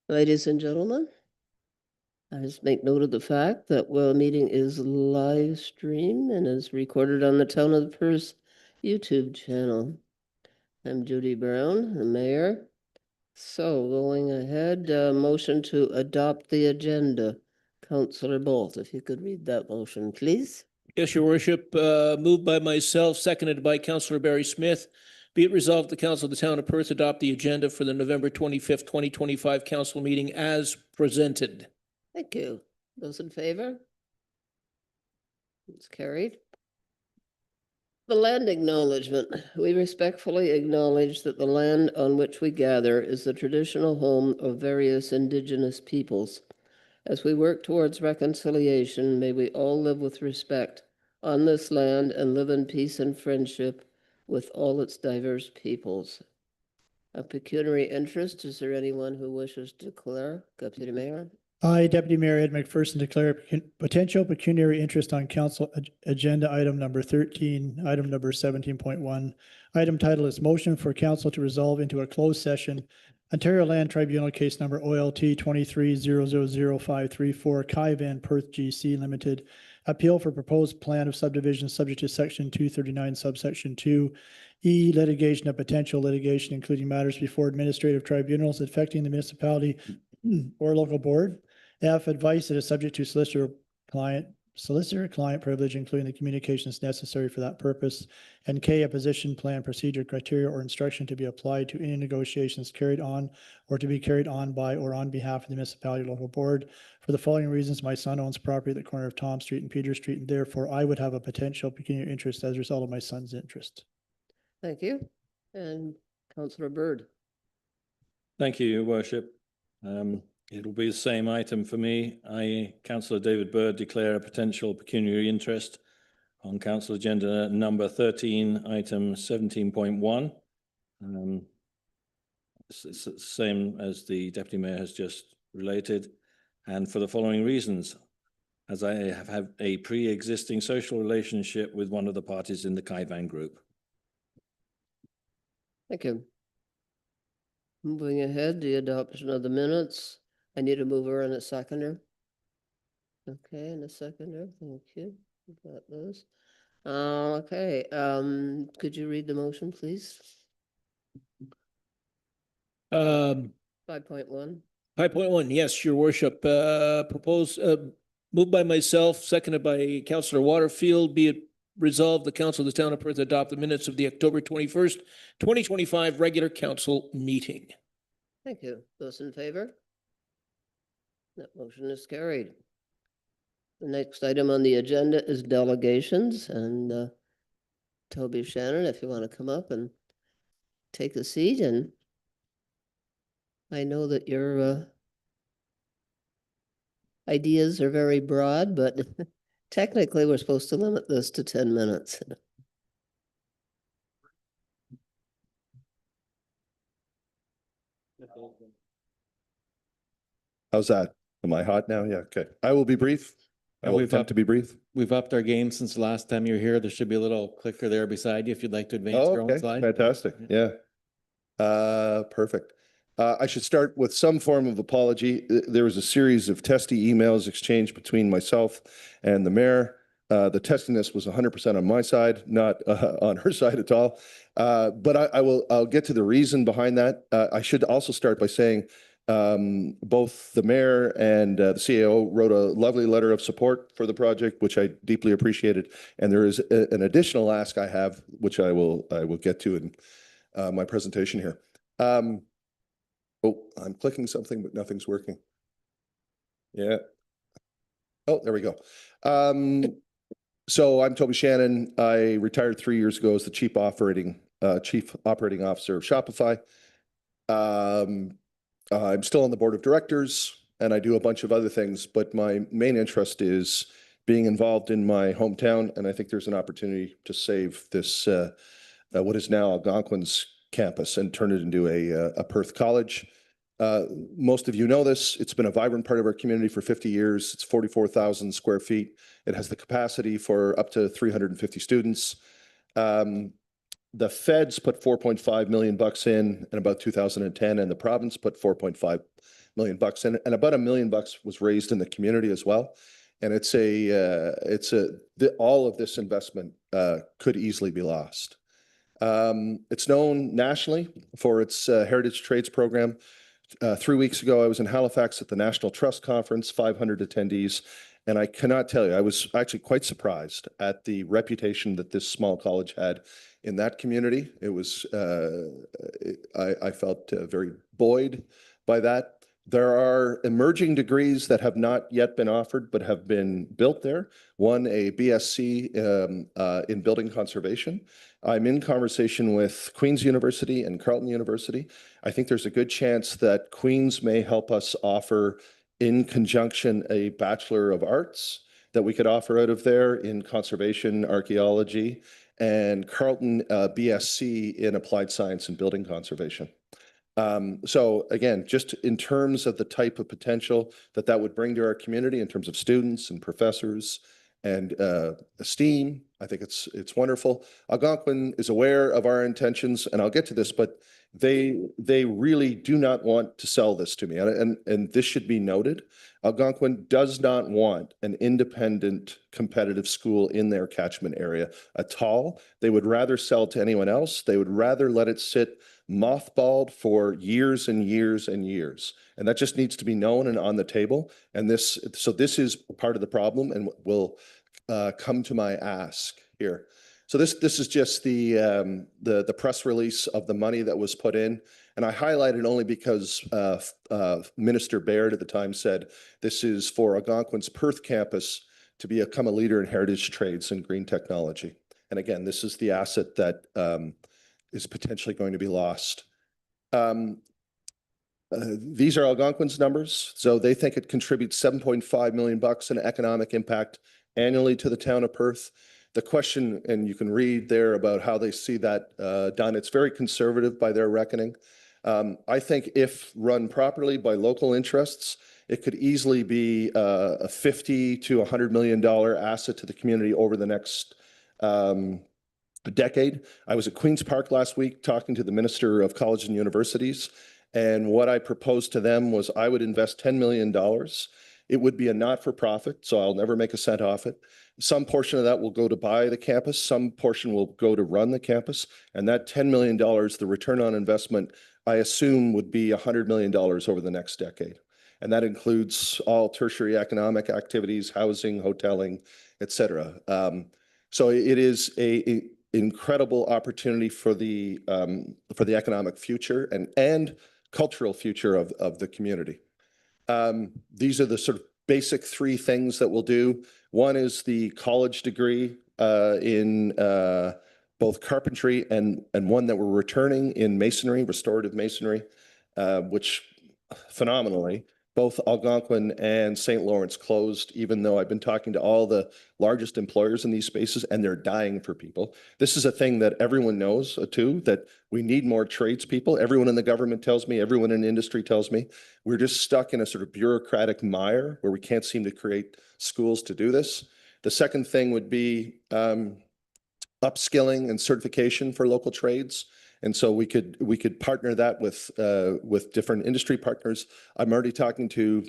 Ladies and gentlemen, I just make note of the fact that the meeting is live streamed and is recorded on the Town of the Perth YouTube channel. I'm Judy Brown, the mayor. So going ahead, motion to adopt the agenda. Councillor Bolt, if you could read that motion, please. Yes, your worship, moved by myself, seconded by Councillor Barry Smith. Be it resolved, the Council of the Town of Perth adopt the agenda for the November 25th, 2025 council meeting as presented. Thank you. Those in favor? It's carried. The land acknowledgement. We respectfully acknowledge that the land on which we gather is the traditional home of various Indigenous peoples. As we work towards reconciliation, may we all live with respect on this land and live in peace and friendship with all its diverse peoples. A pecuniary interest, is there anyone who wishes to declare? Deputy Mayor? I, Deputy Mayor Ed McPherson, declare potential pecuniary interest on council agenda item number 13, item number 17.1. Item title is motion for council to resolve into a closed session Ontario Land Tribunal case number OLT 23-000534 Kai Van Perth GC Limited. Appeal for proposed plan of subdivision subject to section 239 subsection 2. E, litigation of potential litigation, including matters before administrative tribunals affecting the municipality or local board. F, advice that is subject to solicitor-client privilege, including the communications necessary for that purpose. And K, a position, plan, procedure, criteria, or instruction to be applied to any negotiations carried on or to be carried on by or on behalf of the municipality or local board. For the following reasons, my son owns property at the corner of Tom Street and Peter Street, and therefore I would have a potential pecuniary interest as a result of my son's interest. Thank you. And Councillor Bird. Thank you, your worship. It'll be the same item for me. I, Councillor David Bird, declare a potential pecuniary interest on council agenda number 13, item 17.1. It's the same as the Deputy Mayor has just related, and for the following reasons. As I have had a pre-existing social relationship with one of the parties in the Kai Van group. Thank you. Moving ahead, the adoption of the minutes. I need a mover and a seconder. Okay, and a seconder. Thank you. We got those. Okay. Could you read the motion, please? 5.1. 5.1, yes, your worship, moved by myself, seconded by Councillor Waterfield. Be it resolved, the Council of the Town of Perth adopt the minutes of the October 21st, 2025 regular council meeting. Thank you. Those in favor? That motion is carried. The next item on the agenda is delegations, and Toby Shannon, if you want to come up and take a seat. And I know that your ideas are very broad, but technically we're supposed to limit this to 10 minutes. How's that? Am I hot now? Yeah, okay. I will be brief. I will attempt to be brief. We've upped our game since the last time you were here. There should be a little clicker there beside you if you'd like to advance your own slide. Fantastic. Yeah. Perfect. I should start with some form of apology. There was a series of testy emails exchanged between myself and the mayor. The testiness was 100% on my side, not on her side at all. But I'll get to the reason behind that. I should also start by saying both the mayor and the CAO wrote a lovely letter of support for the project, which I deeply appreciated. And there is an additional ask I have, which I will get to in my presentation here. Oh, I'm clicking something, but nothing's working. Yeah. Oh, there we go. So I'm Toby Shannon. I retired 3 years ago as the chief operating officer of Shopify. I'm still on the board of directors and I do a bunch of other things, but my main interest is being involved in my hometown. And I think there's an opportunity to save this, what is now Algonquin's campus, and turn it into a Perth college. Most of you know this. It's been a vibrant part of our community for 50 years. It's 44,000 square feet. It has the capacity for up to 350 students. The feds put $4.5 million in about 2010, and the province put $4.5 million bucks, and about $1 million was raised in the community as well. And all of this investment could easily be lost. It's known nationally for its Heritage Trades program. 3 weeks ago, I was in Halifax at the National Trust Conference, 500 attendees, and I cannot tell you, I was actually quite surprised at the reputation that this small college had in that community. It was, I felt very buoyed by that. There are emerging degrees that have not yet been offered, but have been built there. One, a BSc in building conservation. I'm in conversation with Queen's University and Carleton University. I think there's a good chance that Queen's may help us offer in conjunction a Bachelor of Arts that we could offer out of there in conservation, archaeology, and Carleton BSc in applied science and building conservation. So again, just in terms of the type of potential that would bring to our community in terms of students and professors and esteem, I think it's wonderful. Algonquin is aware of our intentions, and I'll get to this, but they really do not want to sell this to me, and this should be noted. Algonquin does not want an independent competitive school in their catchment area at all. They would rather sell to anyone else. They would rather let it sit mothballed for years and years and years. And that just needs to be known and on the table. And this is part of the problem, and will come to my ask here. So this is just the press release of the money that was put in. And I highlight it only because Minister Baird at the time said this is for Algonquin's Perth campus to become a leader in heritage trades and green technology. And again, this is the asset that is potentially going to be lost. These are Algonquin's numbers. So they think it contributes $7.5 million in economic impact annually to the town of Perth. The question, and you can read there about how they see that done, it's very conservative by their reckoning. I think if run properly by local interests, it could easily be a $50 to $100 million asset to the community over the next decade. I was at Queen's Park last week talking to the Minister of Colleges and Universities, and what I proposed to them was I would invest $10 million. It would be a not-for-profit, so I'll never make a cent off it. Some portion of that will go to buy the campus, some portion will go to run the campus, and that $10 million, the return on investment, I assume would be $100 million over the next decade. And that includes all tertiary economic activities, housing, hoteling, et cetera. So it is an incredible opportunity for the economic future and cultural future of the community. These are the sort of basic three things that we'll do. One is the college degree in both carpentry and one that we're returning in masonry, restorative masonry, which phenomenally, both Algonquin and St. Lawrence closed, even though I've been talking to all the largest employers in these spaces and they're dying for people. This is a thing that everyone knows too, that we need more tradespeople. Everyone in the government tells me, everyone in industry tells me, we're just stuck in a sort of bureaucratic mire where we can't seem to create schools to do this. The second thing would be upskilling and certification for local trades. And so we could partner that with different industry partners. I'm already talking to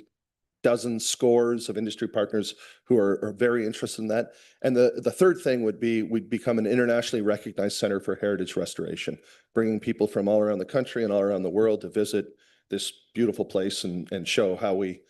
dozens, scores of industry partners who are very interested in that. And the third thing would be we'd become an internationally recognized center for heritage restoration, bringing people from all around the country and all around the world to visit this beautiful place and show how we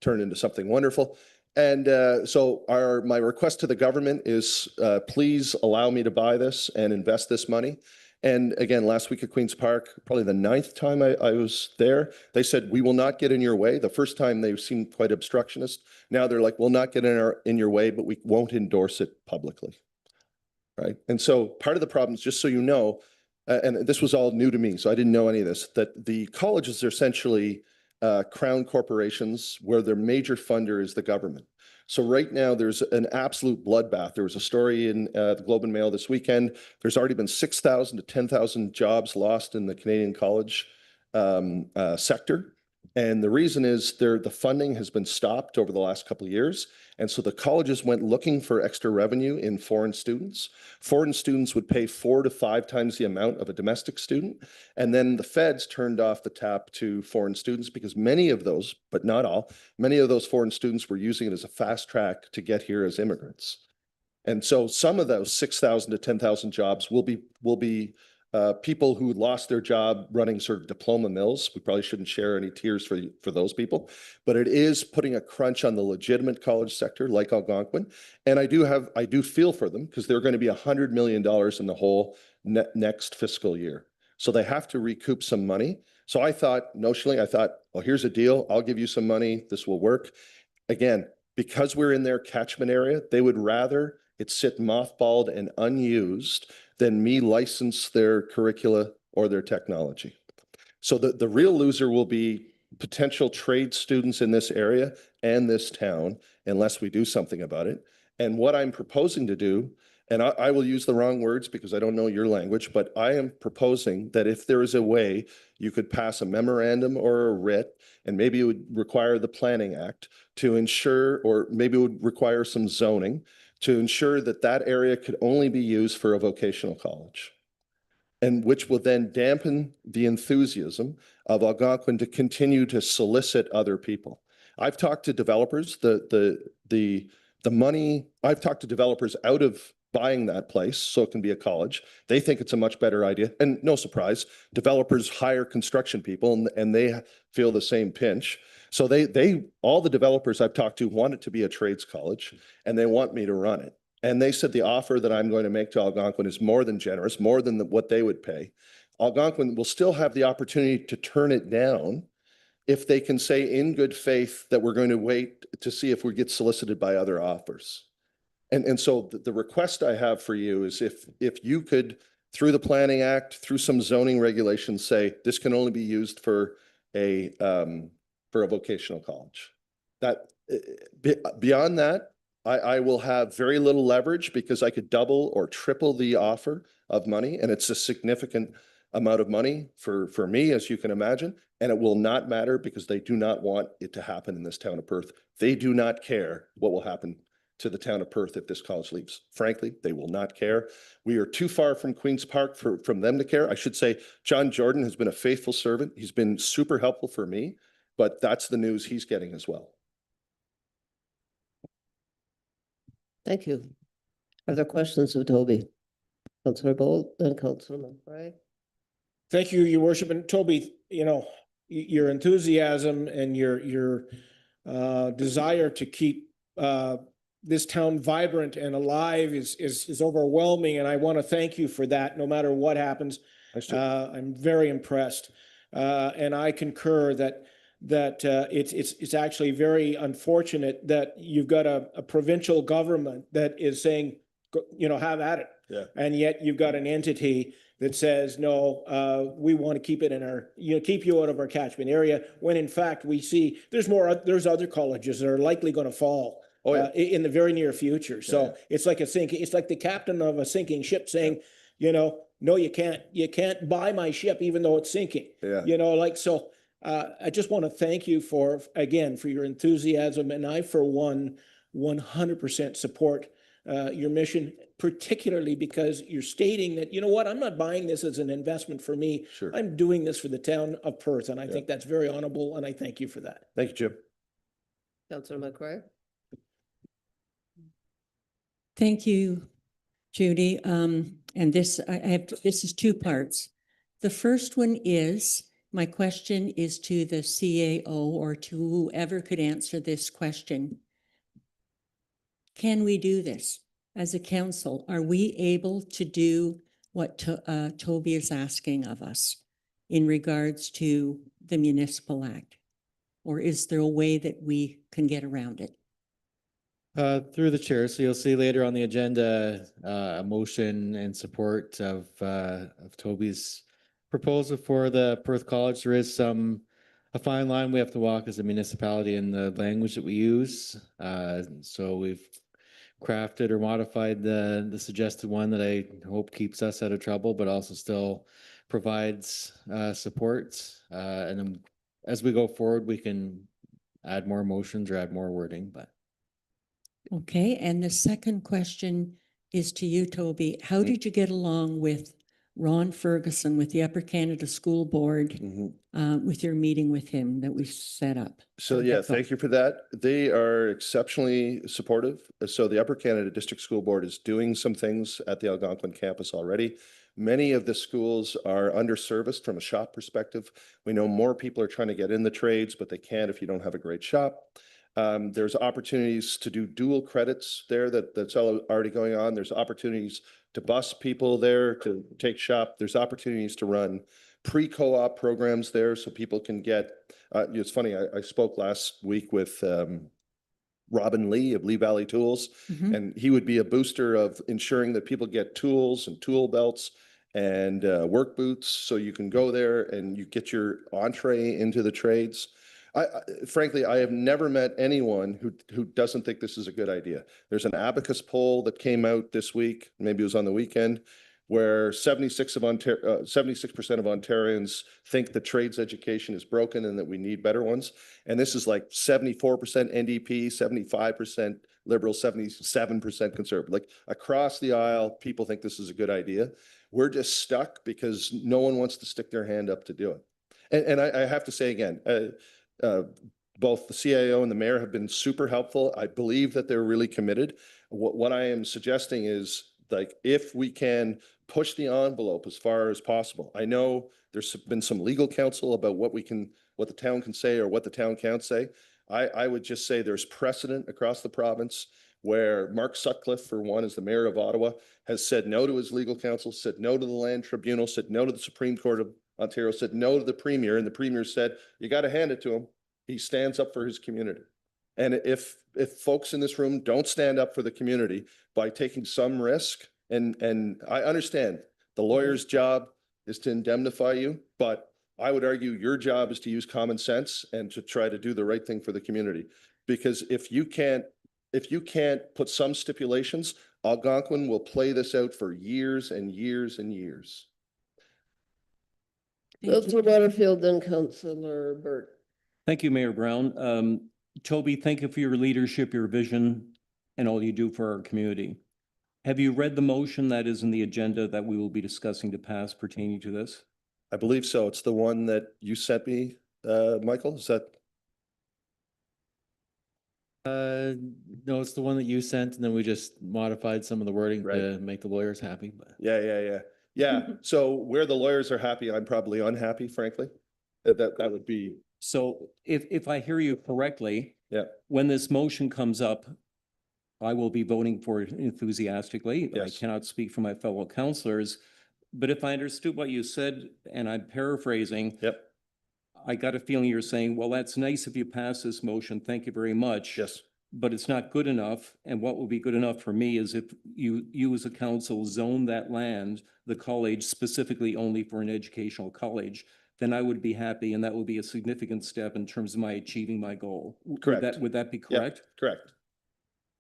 turn into something wonderful. And so my request to the government is please allow me to buy this and invest this money. And again, last week at Queen's Park, probably the 9th time I was there, they said, we will not get in your way. The first time they seemed quite obstructionist. Now they're like, we'll not get in your way, but we won't endorse it publicly. Right. And so part of the problem is, just so you know, and this was all new to me, so I didn't know any of this, that the colleges are essentially crown corporations where their major funder is the government. So right now there's an absolute bloodbath. There was a story in the Globe and Mail this weekend. There's already been 6,000 to 10,000 jobs lost in the Canadian college sector And the reason is the funding has been stopped over the last couple of years. And so the colleges went looking for extra revenue in foreign students. Foreign students would pay 4 to 5 times the amount of a domestic student. And then the feds turned off the tap to foreign students because many of those, but not all, many of those foreign students were using it as a fast track to get here as immigrants. And so some of those 6,000 to 10,000 jobs will be people who lost their job running sort of diploma mills. We probably shouldn't share any tears for those people, but it is putting a crunch on the legitimate college sector like Algonquin. And I do feel for them because they're going to be $100 million in the whole next fiscal year. So they have to recoup some money. So I thought, notionally, well, here's a deal. I'll give you some money. This will work. Again, because we're in their catchment area, they would rather it sit mothballed and unused than me license their curricula or their technology. So the real loser will be potential trade students in this area and this town, unless we do something about it. And what I'm proposing to do, and I will use the wrong words because I don't know your language, but I am proposing that if there is a way you could pass a memorandum or a writ, and maybe it would require the Planning Act to ensure, or maybe it would require some zoning, to ensure that that area could only be used for a vocational college, and which will then dampen the enthusiasm of Algonquin to continue to solicit other people. I've talked to developers, the money, I've talked to developers out of buying that place so it can be a college. They think it's a much better idea. And no surprise, developers hire construction people and they feel the same pinch. So all the developers I've talked to want it to be a trades college and they want me to run it. And they said the offer that I'm going to make to Algonquin is more than generous, more than what they would pay. Algonquin will still have the opportunity to turn it down if they can say in good faith that we're going to wait to see if we get solicited by other offers. And so the request I have for you is if you could, through the Planning Act, through some zoning regulations, say this can only be used for a vocational college. That beyond that, I will have very little leverage because I could double or triple the offer of money, and it's a significant amount of money for me, as you can imagine, and it will not matter because they do not want it to happen in this town of Perth. They do not care what will happen to the town of Perth if this college leaves. Frankly, they will not care. We are too far from Queen's Park from them to care. I should say John Jordan has been a faithful servant. He's been super helpful for me, but that's the news he's getting as well. Thank you. Are there questions of Toby? Councillor Bolt and Councillor McBride. Thank you, Your Worship. And Toby, your enthusiasm and your desire to keep this town vibrant and alive is overwhelming, and I want to thank you for that. No matter what happens, I'm very impressed, and I concur that it's actually very unfortunate that you've got a provincial government that is saying, have at it, and yet you've got an entity that says no, we want to keep it in our, keep you out of our catchment area. When in fact we see there's other colleges that are likely going to fall. In the very near future. So it's like it's like the captain of a sinking ship saying, no, you can't buy my ship even though it's sinking. I just want to thank you for your enthusiasm, and I for one 100% support your mission, particularly because you're stating that, I'm not buying this as an investment for me. Sure. I'm doing this for the town of Perth, and I think that's very honorable, and I thank you for that. Thank you, Jim. Councillor McRae. Thank you, Judy. And this is two parts. The first one is, my question is to the CAO or to whoever could answer this question. Can we do this as a council? Are we able to do what Toby is asking of us in regards to the Municipal Act? Or is there a way that we can get around it? Through the chair, so you'll see later on the agenda a motion in support of Toby's proposal for the Perth College. There is a fine line we have to walk as a municipality in the language that we use. So we've crafted or modified the suggested one that I hope keeps us out of trouble, but also still provides support. And then as we go forward, we can add more motions or add more wording, but. Okay, and the second question is to you, Toby. How Mm. did you get along with Ron Ferguson with the Upper Canada School Board, with your meeting with him that we set up? So How'd yeah, that go? thank you for that. They are exceptionally supportive. So the Upper Canada District School Board is doing some things at the Algonquin campus already. Many of the schools are underserviced from a shop perspective. We know more people are trying to get in the trades, but they can't if you don't have a great shop. There's opportunities to do dual credits there that's already going on. There's opportunities to bus people there to take shop. There's opportunities to run pre-co-op programs there so people can get, it's funny, I spoke last week with Robin Lee of Lee Valley Tools, Mhm. and he would be a booster of ensuring that people get tools and tool belts and work boots so you can go there and you get your entree into the trades. Frankly, I have never met anyone who doesn't think this is a good idea. There's an Abacus poll that came out this week, maybe it was on the weekend, where 76% of Ontarians think the trades education is broken and that we need better ones. And this is like 74% NDP, 75% Liberal, 77% Conservative. Like across the aisle, people think this is a good idea. We're just stuck because no one wants to stick their hand up to do it. And I have to say again, both the CIO and the mayor have been super helpful. I believe that they're really committed. What I am suggesting is, like, if we can push the envelope as far as possible. I know there's been some legal counsel about what the town can say or what the town can't say. I would just say there's precedent across the province where Mark Sutcliffe, for one, as the mayor of Ottawa, has said no to his legal counsel, said no to the Land Tribunal, said no to the Supreme Court of Ontario, said no to the Premier, and the Premier said, you got to hand it to him. He stands up for his community. And if folks in this room don't stand up for the community by taking some risk, and I understand the lawyer's job is to indemnify you, but I would argue your job is to use common sense and to try to do the right thing for the community. Because if you can't put some stipulations, Algonquin will play this out for years and years and years. Thank you. Councillor Butterfield, then Councillor Burt. Thank you, Mayor Brown. Toby, thank you for your leadership, your vision, and all you do for our community. Have you read the motion that is in the agenda that we will be discussing to pass pertaining to this? I believe so. It's the one that you sent me, Michael, is that? No, it's the one that you sent, and then we just modified some of the wording Right. to make the lawyers happy, but. Yeah. So where the lawyers are happy, I'm probably unhappy, frankly. That would be, So if I hear you correctly, yeah, when this motion comes up, I will be voting for it enthusiastically. I Yes. cannot speak for my fellow councillors, but if I understood what you said, and I'm paraphrasing, yep, I got a feeling you're saying, well, that's nice if you pass this motion. Thank you very much. yes, But it's not good enough. And what will be good enough for me is if you as a council zone that land, the college specifically only for an educational college, then I would be happy, and that would be a significant step in terms of my achieving my goal. Correct. Would that be yeah, correct? correct.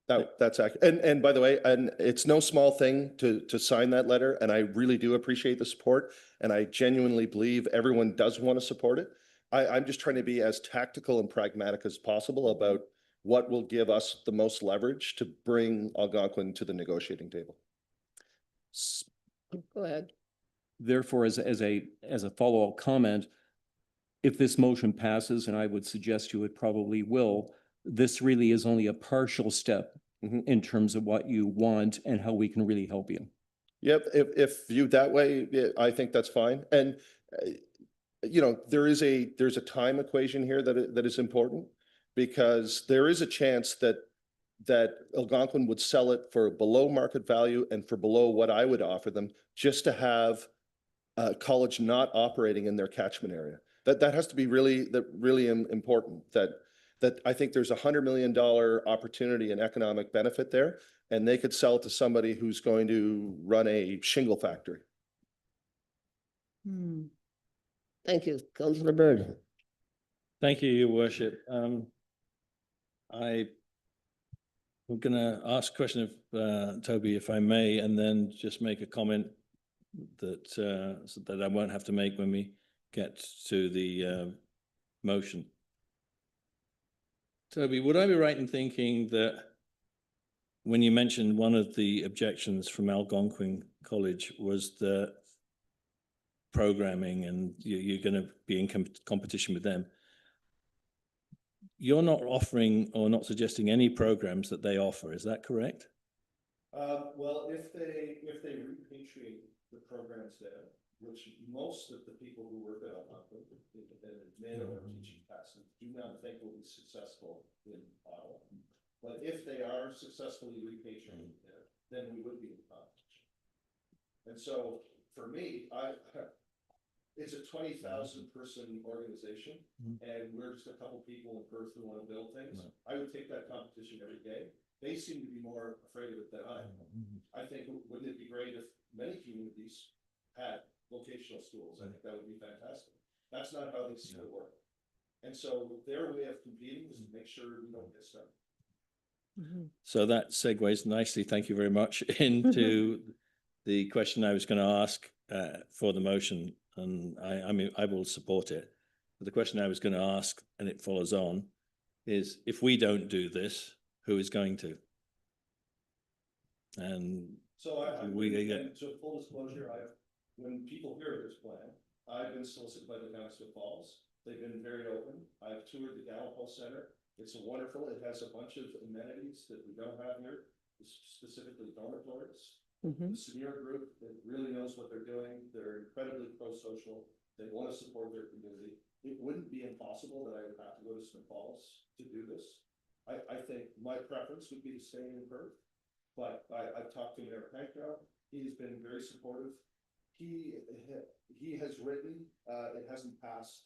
That's accurate. And by the way, and it's no small thing to sign that letter, and I really do appreciate the support, and I genuinely believe everyone does want to support it. I'm just trying to be as tactical and pragmatic as possible about what will give us the most leverage to bring Algonquin to the negotiating table. Go ahead. Therefore, as a follow-up comment, if this motion passes, and I would suggest you it probably will, this really is only a partial step Mhm. in terms of what you want and how we can really help you. Yep, if viewed that way, yeah, I think that's fine. And you know, there's a time equation here that is important, because there is a chance that Algonquin would sell it for below market value and for below what I would offer them, just to have a college not operating in their catchment area. That has to be really important. That I think there's $100 million opportunity and economic benefit there, and they could sell it to somebody who's going to run a shingle factory. Hmm. Thank you, Councillor Byrd. Thank you, Your Worship. I'm gonna ask a question of Toby, if I may, and then just make a comment that so that I won't have to make when we get to the motion. Toby, would I be right in thinking that when you mentioned one of the objections from Algonquin College was the programming and you're going to be in competition with them? You're not offering or not suggesting any programs that they offer, is that correct? Well, if they repatriate the programs there, which most of the people who work at Algonquin, the men who are teaching classes, do not think will be successful in Ottawa. But if they are successfully repatriated there, then we would be in competition. And so for me, it's a 20,000 person organization, and we're just a couple people in Perth who want to build things. I would take that competition every day. They seem to be more afraid of it than I am. I think, wouldn't it be great if many communities had vocational schools? I think that would be fantastic. That's not how they see it work. And so their way of competing is to make sure we don't get stuck. So that segues nicely, thank you very much, into the question I was going to ask for the motion, and I mean, I will support it. But the question I was going to ask, and it follows on, is if we don't do this, who is going to? And So we so full disclosure, when people hear this plan, I've been solicited by the Town of Smith Falls. They've been very open. I've toured the Gallup Center. It's wonderful. It has a bunch of amenities that we don't have here, specifically dormitories. The senior group that really knows what they're doing. They're incredibly pro-social. They want to support their community. It wouldn't be impossible that I would have to go to Smith Falls to do this. I think my preference would be to stay in Perth, but I've talked to Mayor Pankrow. He's been very supportive. He has written, it hasn't passed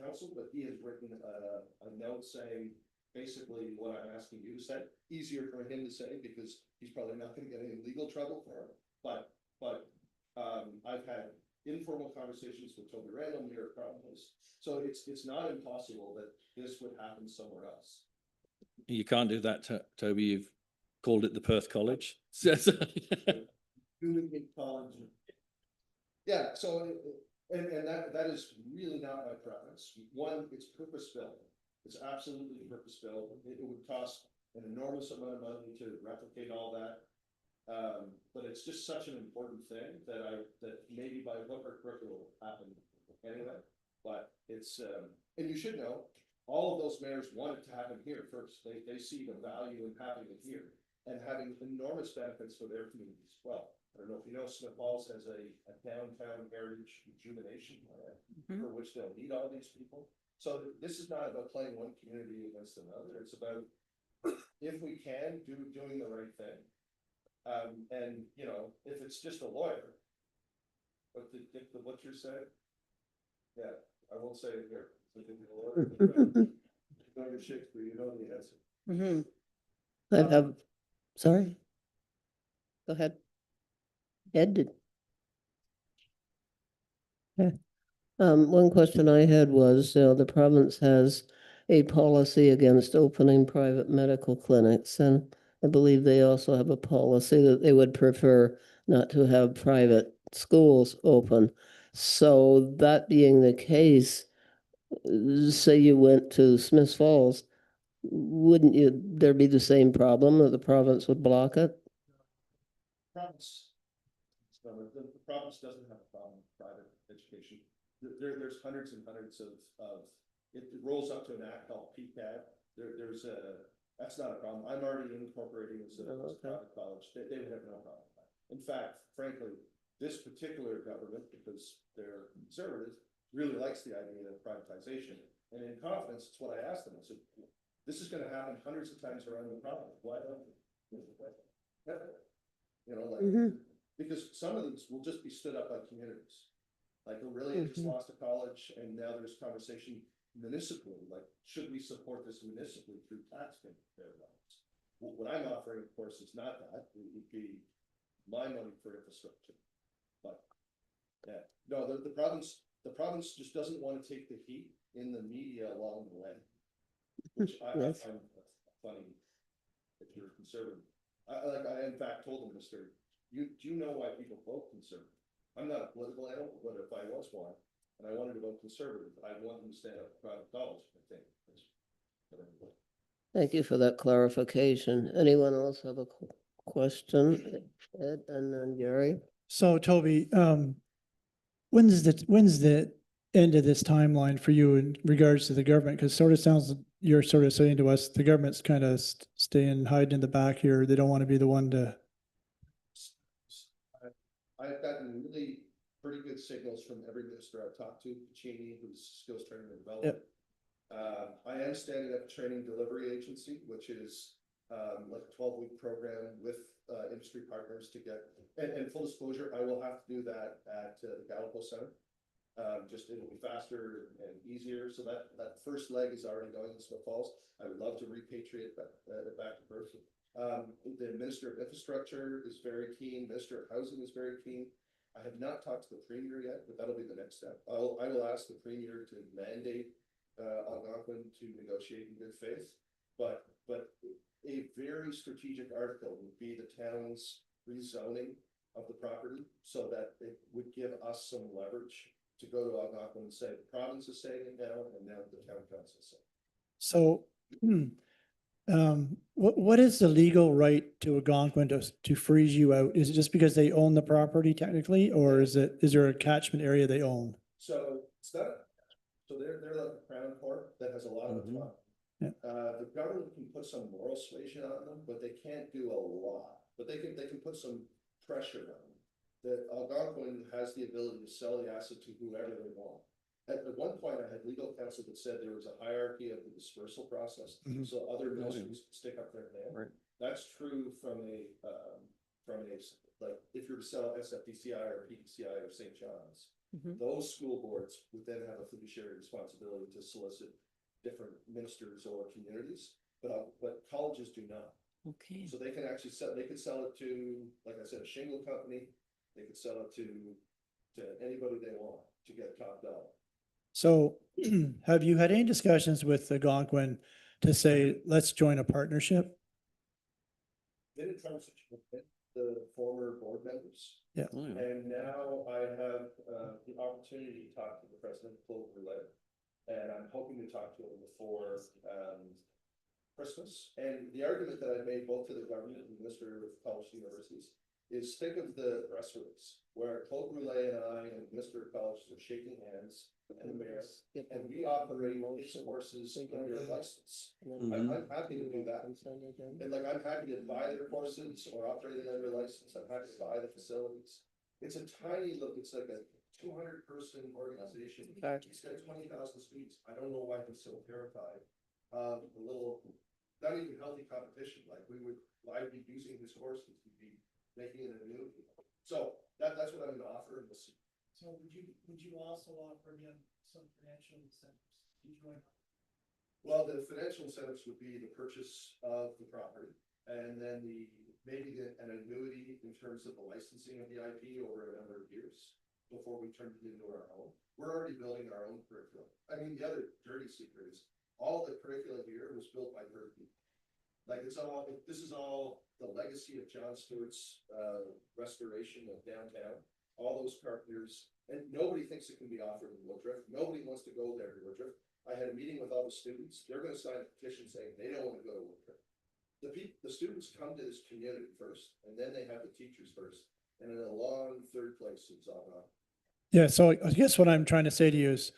council, but he has written a note saying basically what I'm asking you to say. Easier for him to say because he's probably not going to get any legal trouble for it. But I've had informal conversations with Toby Randall, Mayor Carlos. So it's not impossible that this would happen somewhere else. You can't do that, Toby. You've called it the Perth College. College. Yeah, so and that is really not my preference. One, it's purpose-built. It's absolutely purpose-built. It would cost an enormous amount of money to replicate all that. But it's just such an important thing that maybe by hook or crook it will happen anyway. But it's and you should know, all of those mayors wanted to have him here first. They see the value in having it here and having enormous benefits for their communities as well. I don't know if you know, Smith Falls has a downtown heritage rejuvenation plan for which they'll need all these people. So this is not about playing one community against another. It's about, if we can, doing the right thing. And you know, if it's just a lawyer, what did the butcher say? Yeah, I won't say it here. You know your Shakespeare, you know the answer. I have, sorry. Go ahead. Ed did. Yeah. One question I had was, the province has a policy against opening private medical clinics, and I believe they also have a policy that they would prefer not to have private schools open. So that being the case, say you went to Smiths Falls, wouldn't there be the same problem that the province would block it? Province. So the province doesn't have a problem with private education. There's hundreds and hundreds of it rolls up to an act called PCAD. That's not a problem. I'm already incorporating as a private college. They would have no problem with that. In fact, frankly, this particular government, because they're conservative, really likes the idea of privatization. And in confidence, it's what I asked them. I said, this is going to happen hundreds of times around the province. Why don't we? You know, like, because some of these will just be stood up by communities. Like Aurelia just lost a college, and now there's conversation municipally, like, should we support this municipally through taxpayer dollars? What I'm offering, of course, is not that. It would be my money for infrastructure. But yeah, no, the province just doesn't want to take the heat in the media along the way, which I find funny if you're conservative. I in fact told the minister, do you know why people vote conservative? I'm not a political animal, but if I was one, and I wanted to vote conservative. I want them to stand up for private college, I think. Thank you for that clarification. Anyone else have a question? Ed and then Gary? So Toby, when's the end of this timeline for you in regards to the government? Because sort of sounds, you're sort of saying to us, the government's kind of staying, hiding in the back here. They don't want to be the one to. I've gotten really pretty good signals from every minister I've talked to, Cheney, who's skills training and development. I am standing up a training delivery agency, which is like a 12-week program with industry partners to get, and full disclosure, I will have to do that at the Gallipo Center. Just it'll be faster and easier. So that first leg is already going in Smith Falls. I would love to repatriate that back to Perth. The Minister of Infrastructure is very keen. Minister of Housing is very keen. I have not talked to the Premier yet, but that'll be the next step. I will ask the Premier to mandate Algonquin to negotiate in good faith. But a very strategic article would be the town's rezoning of the property so that it would give us some leverage to go to Algonquin and say, the province is saying it now, and now the town council is saying. So, what is the legal right to Algonquin to freeze you out? Is it just because they own the property technically, or is there a catchment area they own? So it's not, so they're like a crown court that has a lot of autonomy. Yeah. The government can put some moral suasion on them, but they can't do a lot, but they can put some pressure on them. That Algonquin has the ability to sell the asset to whoever they want. At one point, I had legal counsel that said there was a hierarchy of the dispersal process, Mhm. so other ministries could stick up their hand. Right. That's true from a like if you're to sell SFDCI or PDCI or St. John's, Mhm. those school boards would then have a fiduciary responsibility to solicit different ministers or communities, but colleges do not. Okay. So they can actually sell, they could sell it to, like I said, a shingle company. They could sell it to anybody they want to get top dollar. So have you had any discussions with Algonquin to say, let's join a partnership? Then it comes to the former board members. Yeah. And now I have the opportunity to talk to the president of Claude Brulé. And I'm hoping to talk to him before Christmas. And the argument that I've made both to the government and the Minister of College Universities is think of the press release where Claude Brulé and I and the Minister of College are shaking hands and the mayor, and we operate his courses under a license. I'm happy to do that. And like, I'm happy to buy their courses or operate it under license. I'm happy to buy the facilities. It's a tiny look, it's like a 200-person organization. Okay. It's got 20,000 students. I don't know why they're so terrified. A little, not even healthy competition, like I'd be using his courses, we'd be making it a new. So that's what I'm gonna offer in this. So would you also offer them some financial incentives to join? Well, the financial incentives would be the purchase of the property and then maybe an annuity in terms of the licensing of the IP over a number of years before we turn it into our own. We're already building our own curriculum. I mean, the other dirty secret is all the curriculum here was built by Perth people. Like this is all the legacy of John Stewart's restoration of downtown. All those carpenters, and nobody thinks it can be offered in Woodruff. Nobody wants to go there to Woodruff. I had a meeting with all the students. They're going to sign a petition saying they don't want to go to Woodruff. The students come to this community first, and then they have the teachers first, and in a long third place is Algonquin. Yeah, so I guess what I'm trying to say to you is,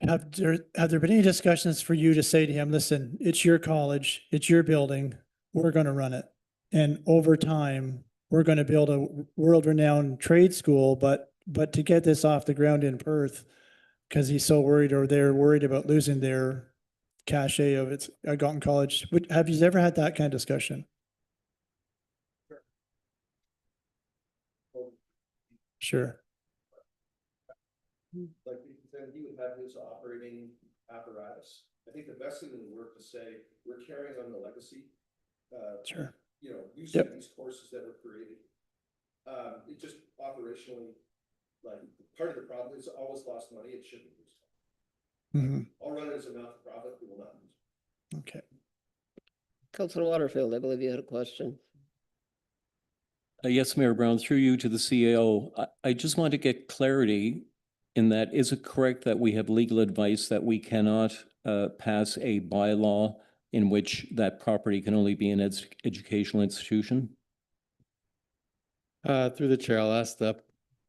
have there been any discussions for you to say to him, listen, it's your college, it's your building, we're going to run it. And over time, we're going to build a world-renowned trade school, but to get this off the ground in Perth, because he's so worried, or they're worried about losing their cachet of its Algonquin College. Have you ever had that kind of discussion? Sure. Like then he would have his operating apparatus. I think the best thing in the work to say, we're carrying on the legacy. Sure. You know, using these courses that were created. It just operationally, like part of the problem is always lost money. It shouldn't lose. Mhm. I'll run it as a not-for-profit, we will not lose. Okay. Councilor Waterfield, I believe you had a question. Yes, Mayor Brown, through you to the CAO. I just want to get clarity. in that, is it correct that we have legal advice that we cannot pass a bylaw in which that property can only be an educational institution? Through the chair, I'll ask the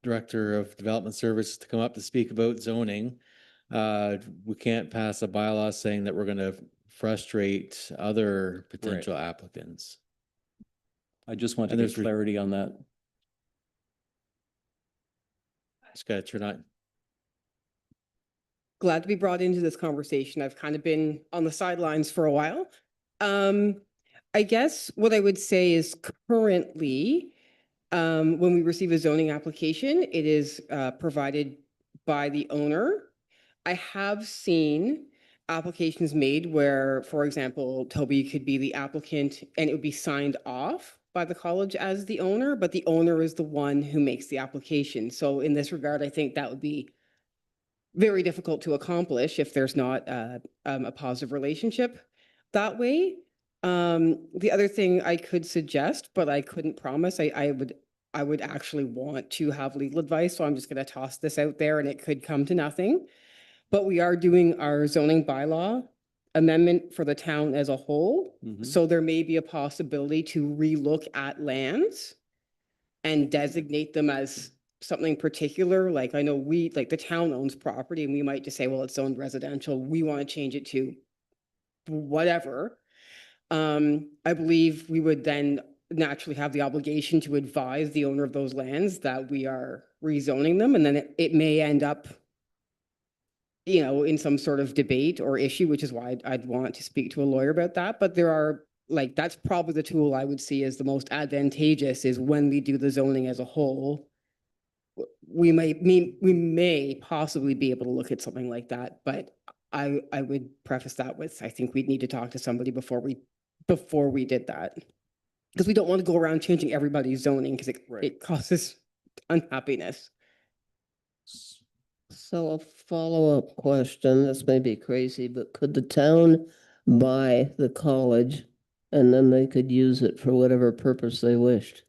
Director of Development Services to come up to speak about zoning. We can't pass a bylaw saying that we're going to frustrate other potential applicants. I just want to And get there's clarity on that. Just gotta turn on. Glad to be brought into this conversation. I've kind of been on the sidelines for a while. I guess what I would say is currently, when we receive a zoning application, it is provided by the owner. I have seen applications made where, for example, Toby could be the applicant and it would be signed off by the college as the owner, but the owner is the one who makes the application. So in this regard, I think that would be very difficult to accomplish if there's not a positive relationship that way. The other thing I could suggest, but I couldn't promise, I would actually want to have legal advice, so I'm just going to toss this out there and it could come to nothing. But we are doing our zoning bylaw amendment for the town as a whole. Mhm. So there may be a possibility to relook at lands and designate them as something particular. Like I know like the town owns property and we might just say, well, it's zoned residential. We want to change it to whatever. I believe we would then naturally have the obligation to advise the owner of those lands that we are rezoning them. And then it may end up, in some sort of debate or issue, which is why I'd want to speak to a lawyer about that. But there are that's probably the tool I would see as the most advantageous is when we do the zoning as a whole. We may possibly be able to look at something like that, but I would preface that with, I think we'd need to talk to somebody before we did that. Because we don't want to go around changing everybody's zoning because it causes unhappiness. So a follow-up question, this may be crazy, but could the town buy the college and then they could use it for whatever purpose they wished?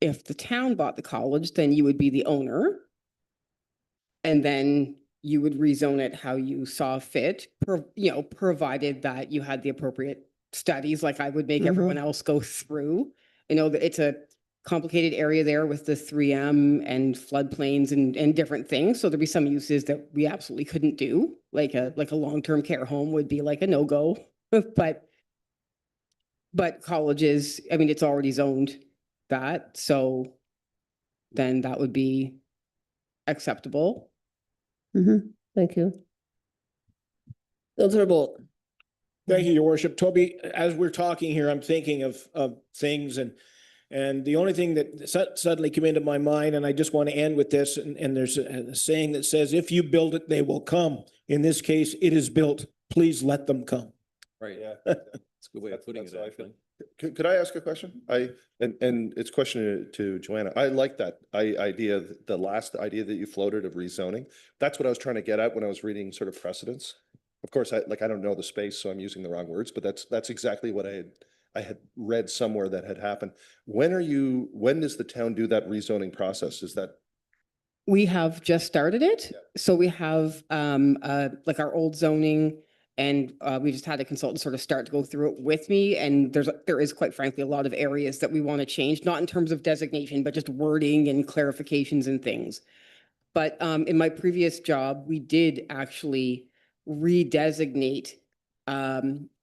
If the town bought the college, then you would be the owner. And then you would rezone it how you saw fit, provided that you had the appropriate studies, like I would make everyone else go through. I know that it's a complicated area there with the 3M and floodplains and different things. So there'd be some uses that we absolutely couldn't do, like a long-term care home would be like a no-go. But colleges, I mean, it's already zoned that, so then that would be acceptable. Thank you. Councilor Bolt. Thank you, Your Worship. Toby, as we're talking here, I'm thinking of things and the only thing that suddenly came into my mind, and I just want to end with this, and there's a saying that says, if you build it, they will come. In this case, it is built. Please let them come. Right. Yeah. That's a good way of putting That's it, how I actually. Could I ask a question? And it's a question to Joanna. I like that idea, the last idea that you floated of rezoning. That's what I was trying to get at when I was reading sort of precedents. Of course, I don't know the space, so I'm using the wrong words, but that's exactly what I had read somewhere that had happened. When does the town do that rezoning process? Is that? We have just started it. Yeah. So we have like our old zoning, and we just had a consultant sort of start to go through it with me. And there is quite frankly a lot of areas that we want to change, not in terms of designation, but just wording and clarifications and things. But in my previous job, we did actually redesignate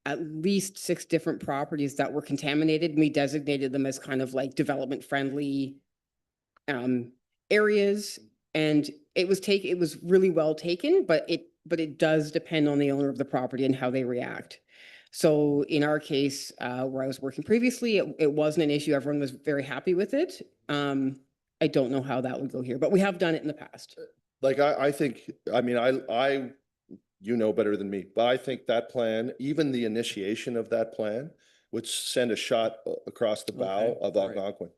at least 6 different properties that were contaminated. We designated them as kind of like development friendly areas, and it was really well taken, but it does depend on the owner of the property and how they react. So in our case, where I was working previously, it wasn't an issue. Everyone was very happy with it. I don't know how that would go here, but we have done it in the past. Like, I think, I mean, you know better than me, but I think that plan, even the initiation of that plan would send a shot across the bow Okay, of all right. Algonquin.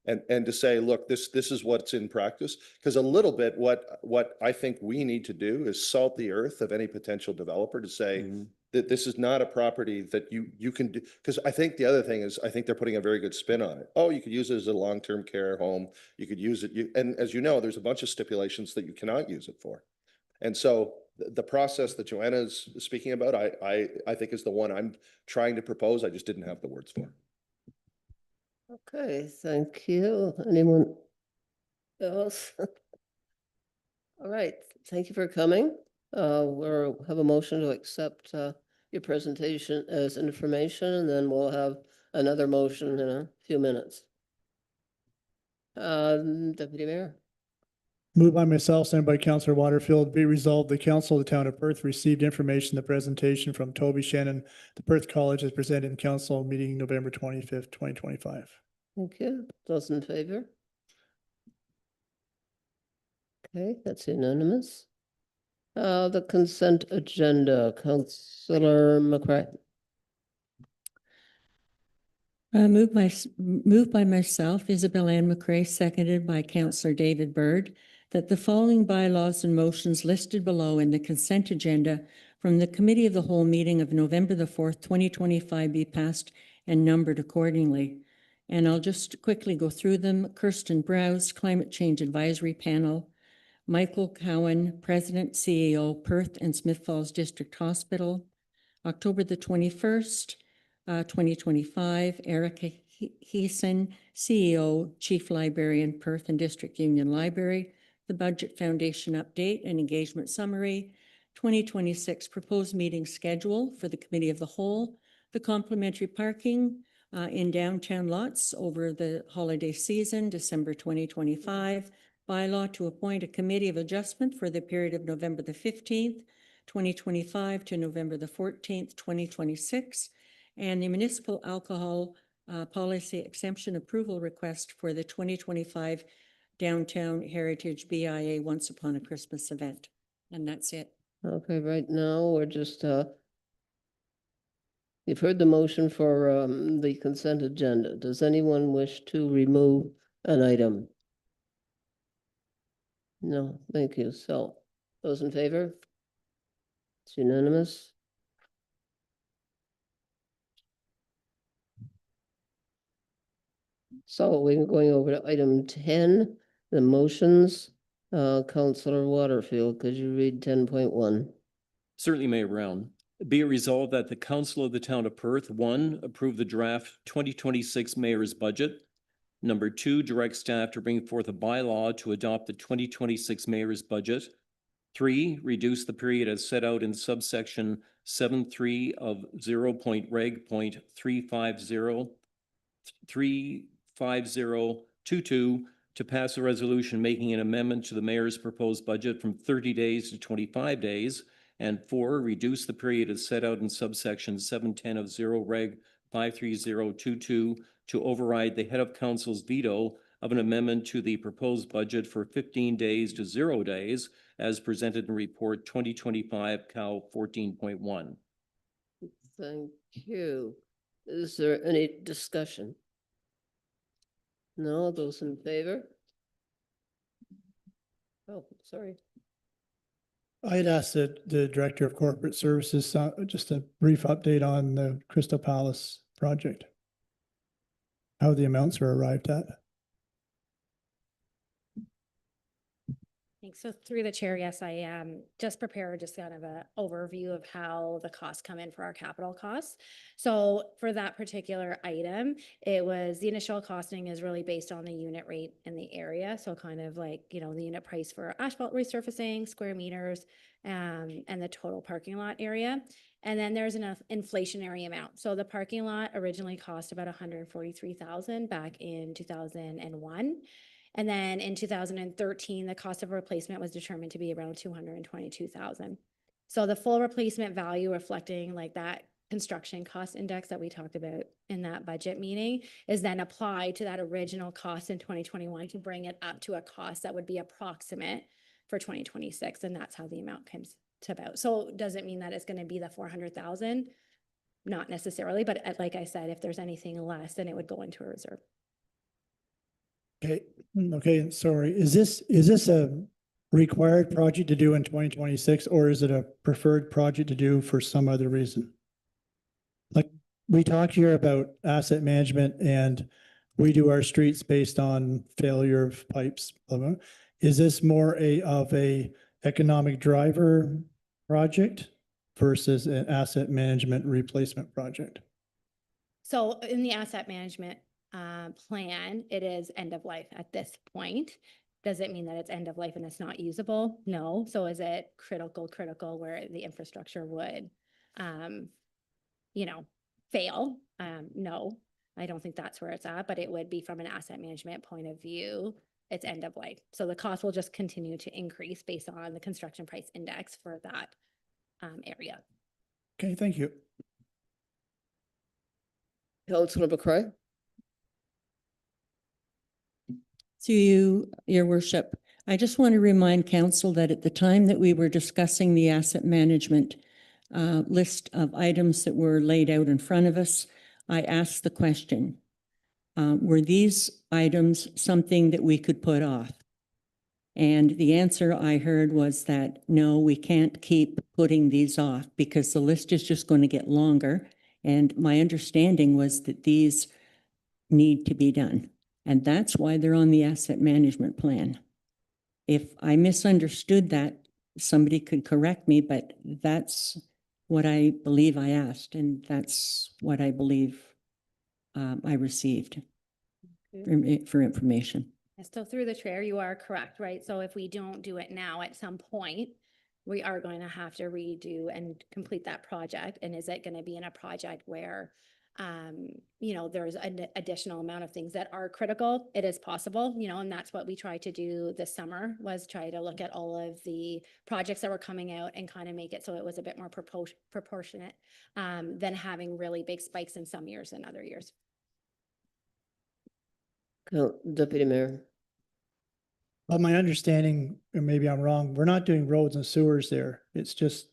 and to say, look, this is what's in practice. Because a little bit what I think we need to do is salt the earth of any potential developer to say that this is not a property that you can do. Because I think the other thing is, I think they're putting a very good spin on it. Oh, you could use it as a long-term care home. You could use it, and as you know, there's a bunch of stipulations that you cannot use it for. And so the process that Joanna is speaking about, I think is the one I'm trying to propose. I just didn't have the words for. Okay, thank you. Anyone else? All right, thank you for coming. We'll have a motion to accept your presentation as information, and then we'll have another motion in a few minutes. Deputy Mayor. Moved by myself, sent by Councillor Waterfield, be resolved, the council of the town of Perth received information, the presentation from Toby Shannon, the Perth College is presented in council meeting November 25th, 2025. Thank you. Those in favor? Okay, that's unanimous. The consent agenda, Councillor McCray. Moved by myself, Isabel Ann McCray, seconded by Councillor David Byrd, that the following bylaws and motions listed below in the consent agenda from the Committee of the Whole meeting of November the 4th, 2025 be passed and numbered accordingly. And I'll just quickly go through them. Kirsten Browse, Climate Change Advisory Panel. Michael Cowan, President, CEO, Perth and Smith Falls District Hospital. October the 21st, 2025, Erica Heeson, CEO, Chief Librarian, Perth and District Union Library. The Budget Foundation Update and Engagement Summary. 2026 Proposed Meeting Schedule for the Committee of the Whole. The Complimentary Parking in downtown lots over the holiday season, December 2025. Bylaw to appoint a committee of adjustment for the period of November the 15th, 2025 to November the 14th, 2026. And the municipal alcohol policy exemption approval request for the 2025 Downtown Heritage BIA Once Upon a Christmas event. And that's it. Okay, right now, we're just, you've heard the motion for the consent agenda. Does anyone wish to remove an item? No, thank you. So, those in favor? It's unanimous. So we're going over to item 10, the motions. Councillor Waterfield, could you read 10.1? Certainly, Mayor Brown. Be it resolved that the Council of the Town of Perth, 1, approve the draft 2026 mayor's budget. Number 2, direct staff to bring forth a bylaw to adopt the 2026 mayor's budget. 3, reduce the period as set out in subsection 7.3 of 0.reg.35022 to pass a resolution making an amendment to the mayor's proposed budget from 30 days to 25 days. And 4, reduce the period as set out in subsection 710 of 0.reg.53022 to override the head of council's veto of an amendment to the proposed budget for 15 days to 0 days as presented in report 2025 Cal 14.1. Thank you. Is there any discussion? No, those in favor? Oh, sorry. I'd ask the Director of Corporate Services, just a brief update on the Crystal Palace project. How the amounts were arrived at. Thanks. So through the chair, yes, I just prepared just kind of an overview of how the costs come in for our capital costs. So for that particular item, it was the initial costing is really based on the unit rate in the area. So kind of like, you know, the unit price for asphalt resurfacing, square meters, and the total parking lot area. And then there's an inflationary amount. So the parking lot originally cost about $143,000 back in 2001. And then in 2013, the cost of replacement was determined to be around $222,000. So the full replacement value reflecting like that construction cost index that we talked about in that budget meeting is then applied to that original cost in 2021 to bring it up to a cost that would be approximate for 2026. And that's how the amount comes to about. So does it mean that it's going to be the 400,000? Not necessarily, but like I said, if there's anything less, then it would go into a reserve. Okay, okay, sorry. Is this a required project to do in 2026, or is it a preferred project to do for some other reason? Like, we talk here about asset management and we do our streets based on failure of pipes. Blah, blah. Is this more of a economic driver project versus an asset management replacement project? So in the asset management plan, it is end of life at this point. Does it mean that it's end of life and it's not usable? No. So is it critical where the infrastructure would, fail? No, I don't think that's where it's at, but it would be from an asset management point of view, it's end of life. So the cost will just continue to increase based on the construction price index for that area. Okay, thank you. Councillor McCray? To you, your worship, I just want to remind council that at the time that we were discussing the asset management list of items that were laid out in front of us, I asked the question, were these items something that we could put off? And the answer I heard was that, no, we can't keep putting these off because the list is just going to get longer. And my understanding was that these need to be done. And that's why they're on the asset management plan. If I misunderstood that, somebody could correct me, but that's what I believe I asked, and that's what I believe I received for information. So through the chair, you are correct, right? So if we don't do it now, at some point, we are going to have to redo and complete that project. And is it going to be in a project where, there's an additional amount of things that are critical? It is possible, and that's what we tried to do this summer, was try to look at all of the projects that were coming out and kind of make it so it was a bit more proportionate than having really big spikes in some years than other years. Deputy Mayor? Well, my understanding, and maybe I'm wrong, we're not doing roads and sewers there. It's just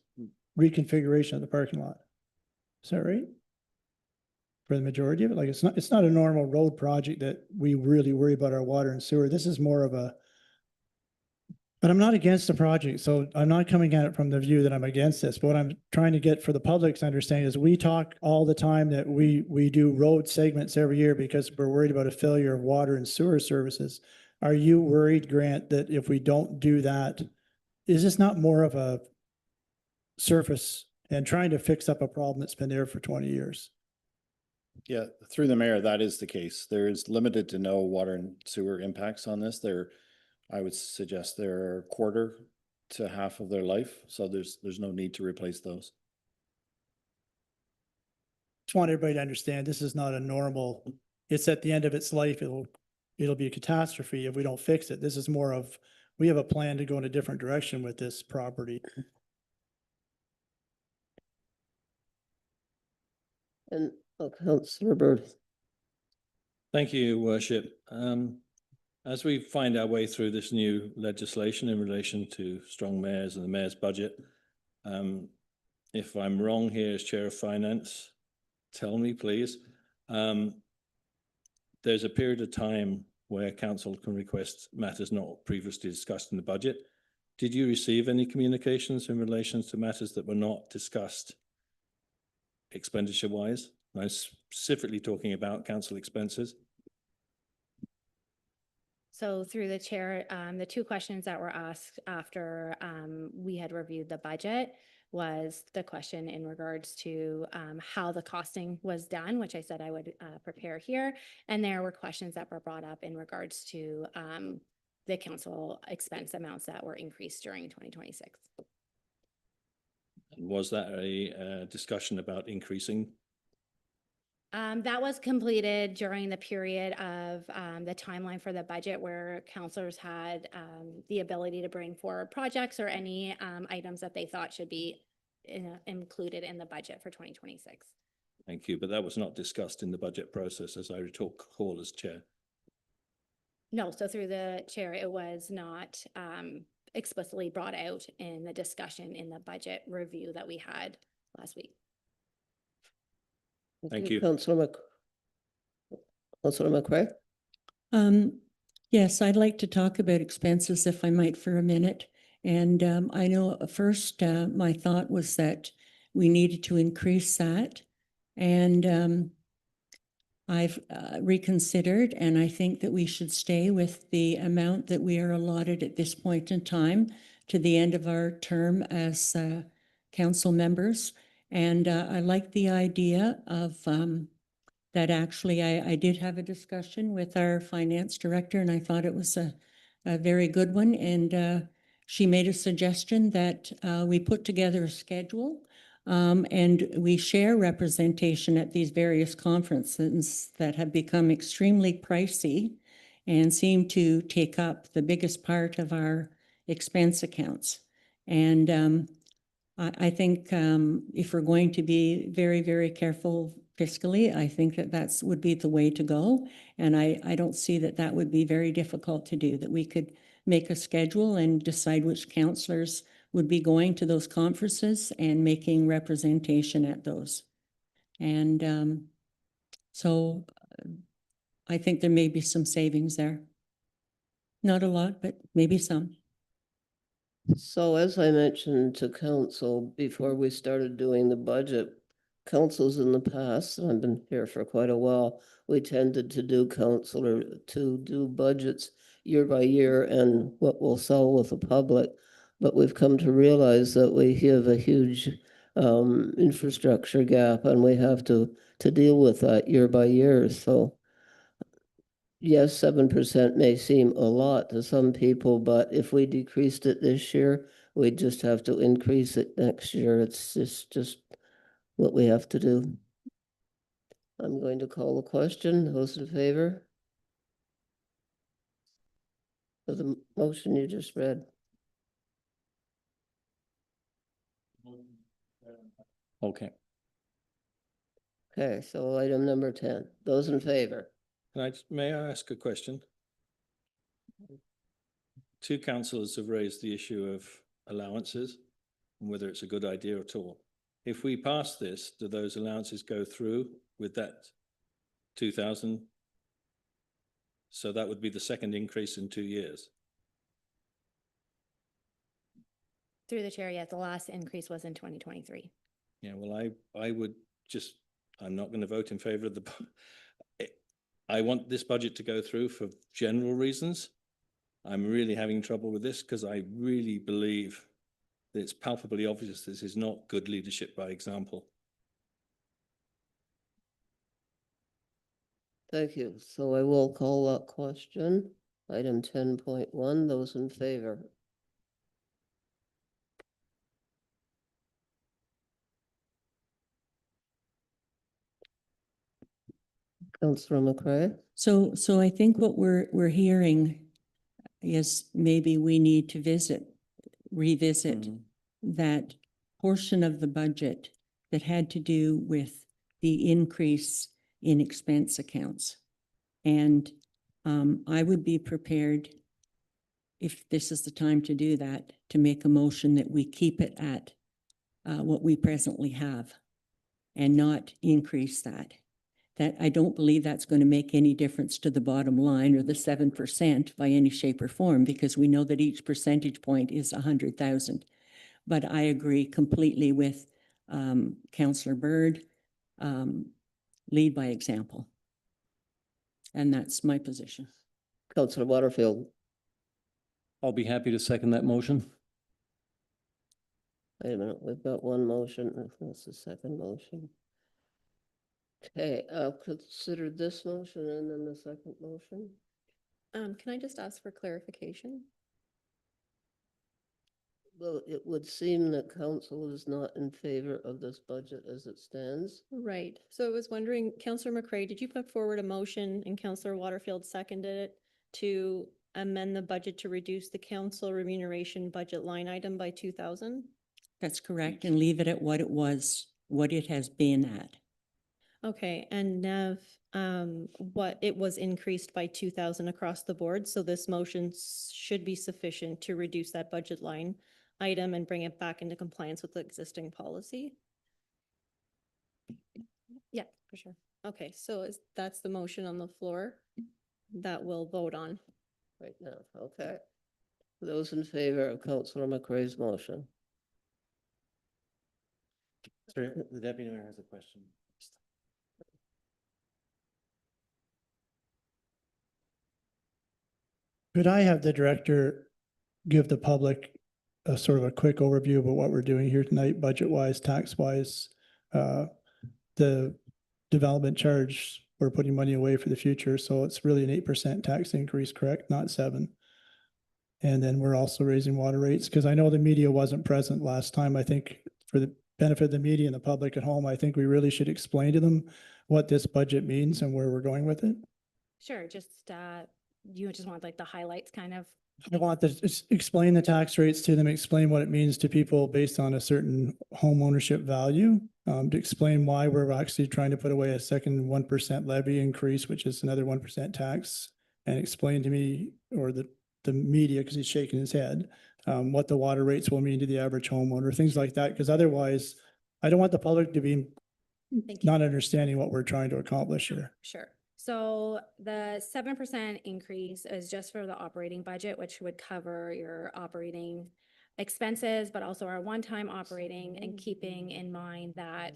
reconfiguration of the parking lot. Is that right? For the majority of it, like it's not a normal road project that we really worry about our water and sewer. This is more of a, but I'm not against the project, so I'm not coming at it from the view that I'm against this. But what I'm trying to get for the public to understand is we talk all the time that we do road segments every year because we're worried about a failure of water and sewer services. Are you worried, Grant, that if we don't do that, is this not more of a surface and trying to fix up a problem that's been there for 20 years? Yeah, through the mayor, that is the case. There is limited to no water and sewer impacts on this. I would suggest they're a quarter to half of their life, so there's no need to replace those. Just want everybody to understand, this is not a normal, it's at the end of its life, it'll be a catastrophe if we don't fix it. This is more of, we have a plan to go in a different direction with this property. And Councillor Bird? Thank you, Worship. As we find our way through this new legislation in relation to strong mayors and the mayor's budget, if I'm wrong here as Chair of Finance, tell me, please. There's a period of time where council can request matters not previously discussed in the budget. Did you receive any communications in relation to matters that were not discussed expenditure-wise? I'm specifically talking about council expenses. So through the chair, the two questions that were asked after we had reviewed the budget was the question in regards to how the costing was done, which I said I would prepare here. And there were questions that were brought up in regards to the council expense amounts that were increased during 2026. And was that a discussion about increasing? That was completed during the period of the timeline for the budget where councilors had the ability to bring forward projects or any items that they thought should be included in the budget for 2026. Thank you, but that was not discussed in the budget process, as I recall as chair. No, so through the chair, it was not explicitly brought out in the discussion in the budget review that we had last week. Thank you. Councillor McCray? Yes, I'd like to talk about expenses if I might for a minute. And I know at first my thought was that we needed to increase that. And I've reconsidered, and I think that we should stay with the amount that we are allotted at this point in time to the end of our term as council members. And I like the idea of that actually I did have a discussion with our finance director, and I thought it was a very good one. And she made a suggestion that we put together a schedule and we share representation at these various conferences that have become extremely pricey and seem to take up the biggest part of our expense accounts. And I think if we're going to be very, very careful fiscally, I think that that's would be the way to go. And I don't see that that would be very difficult to do, that we could make a schedule and decide which counselors would be going to those conferences and making representation at those. And so I think there may be some savings there. Not a lot, but maybe some. So as I mentioned to council before we started doing the budget, councils in the past, and I've been here for quite a while, we tended to do budgets year by year and what we'll sell with the public. But we've come to realize that we have a huge infrastructure gap and we have to deal with that year by year. So yes, 7% may seem a lot to some people, but if we decreased it this year, we'd just have to increase it next year. It's just what we have to do. I'm going to call the question. Those in favor of the motion you just read? Okay. Okay, so item number 10. Those in favor? May I ask a question? Two councillors have raised the issue of allowances and whether it's a good idea at all. If we pass this, do those allowances go through with that 2,000? So that would be the second increase in 2 years. Through the chair, yeah, the last increase was in 2023. Yeah, well, I would just, I'm not going to vote in favor of the, I want this budget to go through for general reasons. I'm really having trouble with this because I really believe that it's palpably obvious this is not good leadership by example. Thank you. So I will call that question. Item 10.1, those in favor? Councillor McCray? So I think what we're hearing is maybe we need to revisit that portion of the budget that had to do with the increase in expense accounts. And I would be prepared, if this is the time to do that, to make a motion that we keep it at what we presently have and not increase that. That I don't believe that's going to make any difference to the bottom line or the 7% by any shape or form, because we know that each percentage point is 100,000. But I agree completely with Councillor Byrd, lead by example. And that's my position. Councillor Waterfield? I'll be happy to second that motion. Wait a minute, we've got one motion. That's the second motion. Okay, I'll consider this motion and then the second motion. Can I just ask for clarification? Well, it would seem that council is not in favor of this budget as it stands. Right. So I was wondering, Councillor McCray, did you put forward a motion and Councillor Waterfield seconded it to amend the budget to reduce the council remuneration budget line item by 2,000? That's correct, and leave it at what it was, what it has been at. Okay, and Nev, what it was increased by 2,000 across the board. So this motion should be sufficient to reduce that budget line item and bring it back into compliance with the existing policy. Yeah, for sure. Okay, so that's the motion on the floor that we'll vote on. right now, okay. Those in favor of Councillor McCray's motion? Sorry, the deputy mayor has a question. Could I have the director give the public a sort of a quick overview of what we're doing here tonight, budget-wise, tax-wise? The development charge, we're putting money away for the future, so it's really an 8% tax increase, correct? Not 7%. And then we're also raising water rates, because I know the media wasn't present last time. I think for the benefit of the media and the public at home, I think we really should explain to them what this budget means and where we're going with it. Sure, just, you just want like the highlights kind of. I want to explain the tax rates to them, explain what it means to people based on a certain home ownership value, to explain why we're actually trying to put away a second 1% levy increase, which is another 1% tax, and explain to me, or the media, because he's shaking his head, what the water rates will mean to the average homeowner, things like that, because otherwise, I don't want the public to be Thank you. not understanding what we're trying to accomplish here. Sure. So the 7% increase is just for the operating budget, which would cover your operating expenses, but also our one-time operating, and keeping in mind that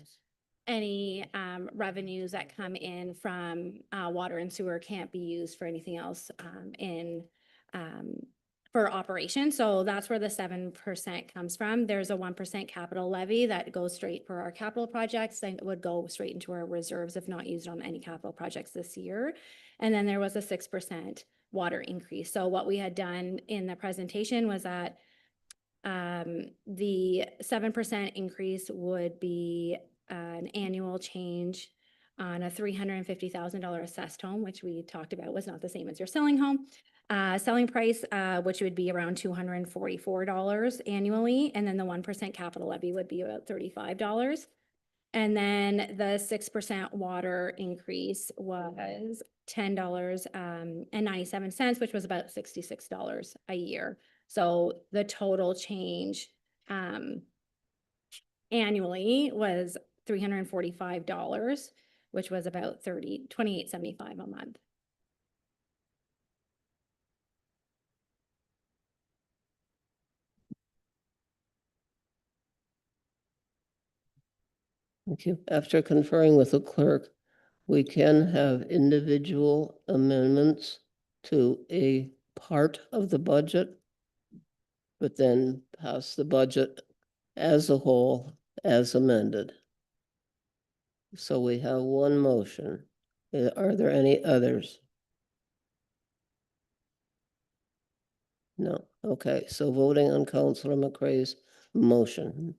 any revenues that come in from water and sewer can't be used for anything else for operation. So that's where the 7% comes from. There's a 1% capital levy that goes straight for our capital projects, and it would go straight into our reserves if not used on any capital projects this year. And then there was a 6% water increase. So what we had done in the presentation was that the 7% increase would be an annual change on a $350,000 assessed home, which we talked about was not the same as your selling home. Selling price, which would be around $244 annually. And then the 1% capital levy would be about $35. And then the 6% water increase was $10.97, which was about $66 a year. So the total change annually was $345, which was about $28.75 a month. Thank you. After conferring with the clerk, we can have individual amendments to a part of the budget, but then pass the budget as a whole as amended. So we have one motion. Are there any others? No. Okay, so voting on Councillor McCray's motion.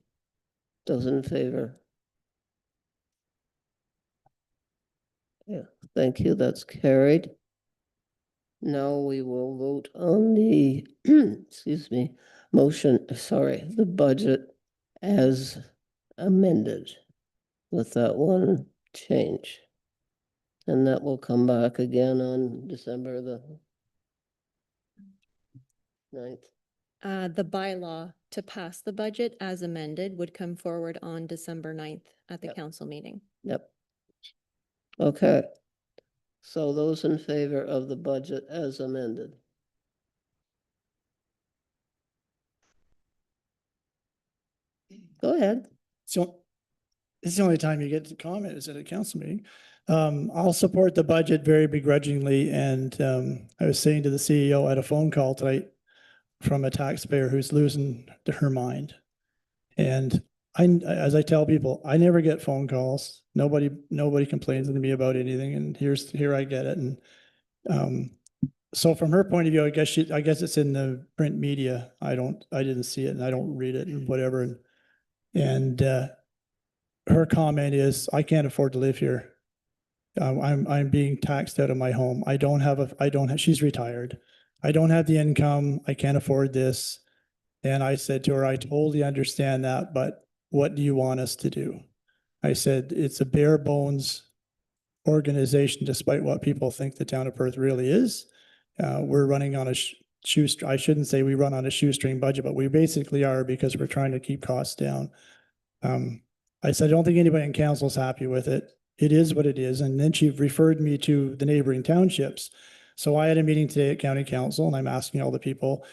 Those in favor? Yeah, thank you. That's carried. Now we will vote on the, excuse me, the budget as amended with that one change. And that will come back again on December the 9th. The bylaw to pass the budget as amended would come forward on December 9th at the Yep. council meeting. Yep. Okay. So those in favor of the budget as amended? Go ahead. So it's the only time you get to comment is at a council meeting. I'll support the budget very begrudgingly. And I was saying to the CEO, I had a phone call tonight from a taxpayer who's losing her mind. And as I tell people, I never get phone calls. Nobody complains to me about anything. And here I get it. And so from her point of view, I guess it's in the print media. I didn't see it and I don't read it and whatever. And her comment is, I can't afford to live here. I'm being taxed out of my home. She's retired. I don't have the income. I can't afford this. And I said to her, I totally understand that, but what do you want us to do? I said, it's a bare bones organization, despite what people think the town of Perth really is. We're running on a I shouldn't say we run on a shoestring budget, but we basically are, because we're trying to keep costs down. I said, I don't think anybody in council is happy with it. It is what it is. And then she referred me to the neighboring townships. So I had a meeting today at county council and I'm asking all the people,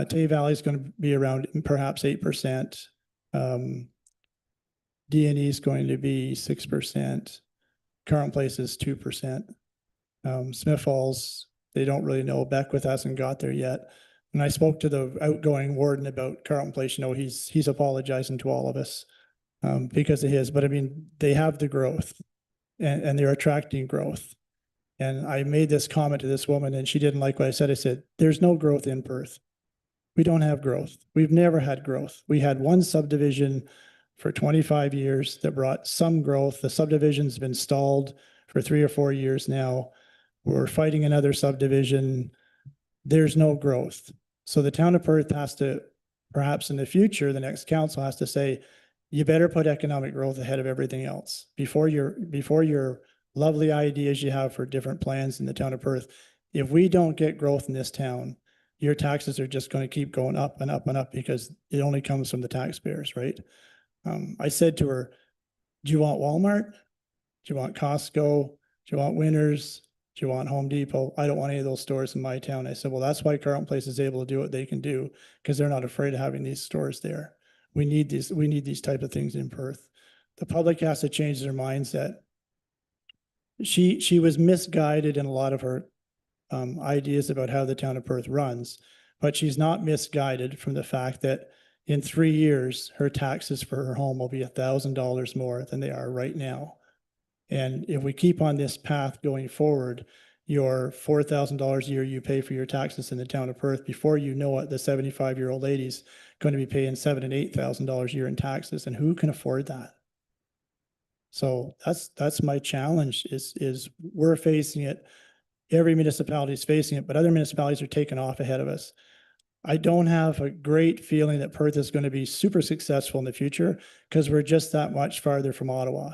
Tay Valley is going to be around perhaps 8%. D&E is going to be 6%. Current Place is 2%. Smith Falls, they don't really know. Beckwith hasn't got there yet. And I spoke to the outgoing warden about Carlton Place. You know, he's apologizing to all of us because of his. But I mean, they have the growth, and they're attracting growth. And I made this comment to this woman, and she didn't like what I said. I said, "There's no growth in Perth. We don't have growth. We've never had growth. We had one subdivision for 25 years that brought some growth. The subdivision's been stalled for 3 or 4 years now. We're fighting another subdivision. There's no growth. So the town of Perth has to, perhaps in the future, the next council has to say, you better put economic growth ahead of everything else. Before your lovely ideas you have for different plans in the town of Perth, if we don't get growth in this town, your taxes are just going to keep going up and up and up because it only comes from the taxpayers, right?" I said to her, "Do you want Walmart? Do you want Costco? Do you want Winners? Do you want Home Depot? I don't want any of those stores in my town." I said, "Well, that's why Carlton Place is able to do what they can do because they're not afraid of having these stores there. We need these type of things in Perth. The public has to change their mindset." She was misguided in a lot of her ideas about how the town of Perth runs, but she's not misguided from the fact that in 3 years, her taxes for her home will be $1,000 more than they are right now. And if we keep on this path going forward, your $4,000 a year you pay for your taxes in the town of Perth, before you know it, the 75-year-old lady's going to be paying $7,000 and $8,000 a year in taxes. And who can afford that? So that's my challenge is we're facing it. Every municipality is facing it, but other municipalities are taking off ahead of us. I don't have a great feeling that Perth is going to be super successful in the future because we're just that much farther from Ottawa.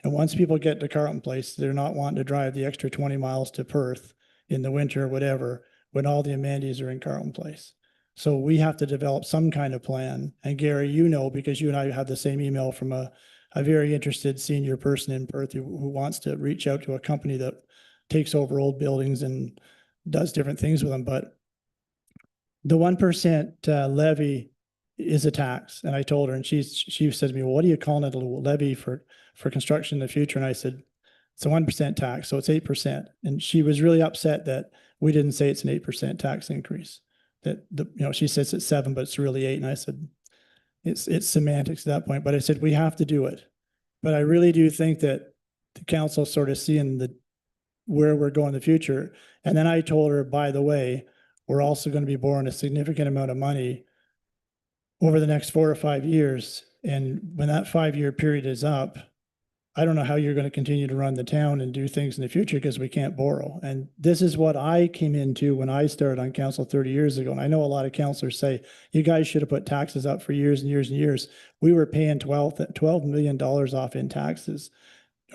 And once people get to Carlton Place, they're not wanting to drive the extra 20 miles to Perth in the winter or whatever, when all the amenities are in Carlton Place. So we have to develop some kind of plan. And Gary, you know, because you and I have the same email from a very interested senior person in Perth who wants to reach out to a company that takes over old buildings and does different things with them. But the 1% levy is a tax. And I told her, and she said to me, "Well, what are you calling it, a levy for construction in the future?" And I said, "It's a 1% tax, so it's 8%. And she was really upset that we didn't say it's an 8% tax increase. That she says it's 7, but it's really 8. And I said, it's semantics at that point. But I said, we have to do it. But I really do think that the council sort of seeing where we're going in the future. And then I told her, by the way, we're also going to be borrowing a significant amount of money over the next 4 or 5 years. And when that 5-year period is up, I don't know how you're going to continue to run the town and do things in the future because we can't borrow. And this is what I came into when I started on council 30 years ago. And I know a lot of councilors say, you guys should have put taxes up for years and years and years. We were paying $12 million off in taxes,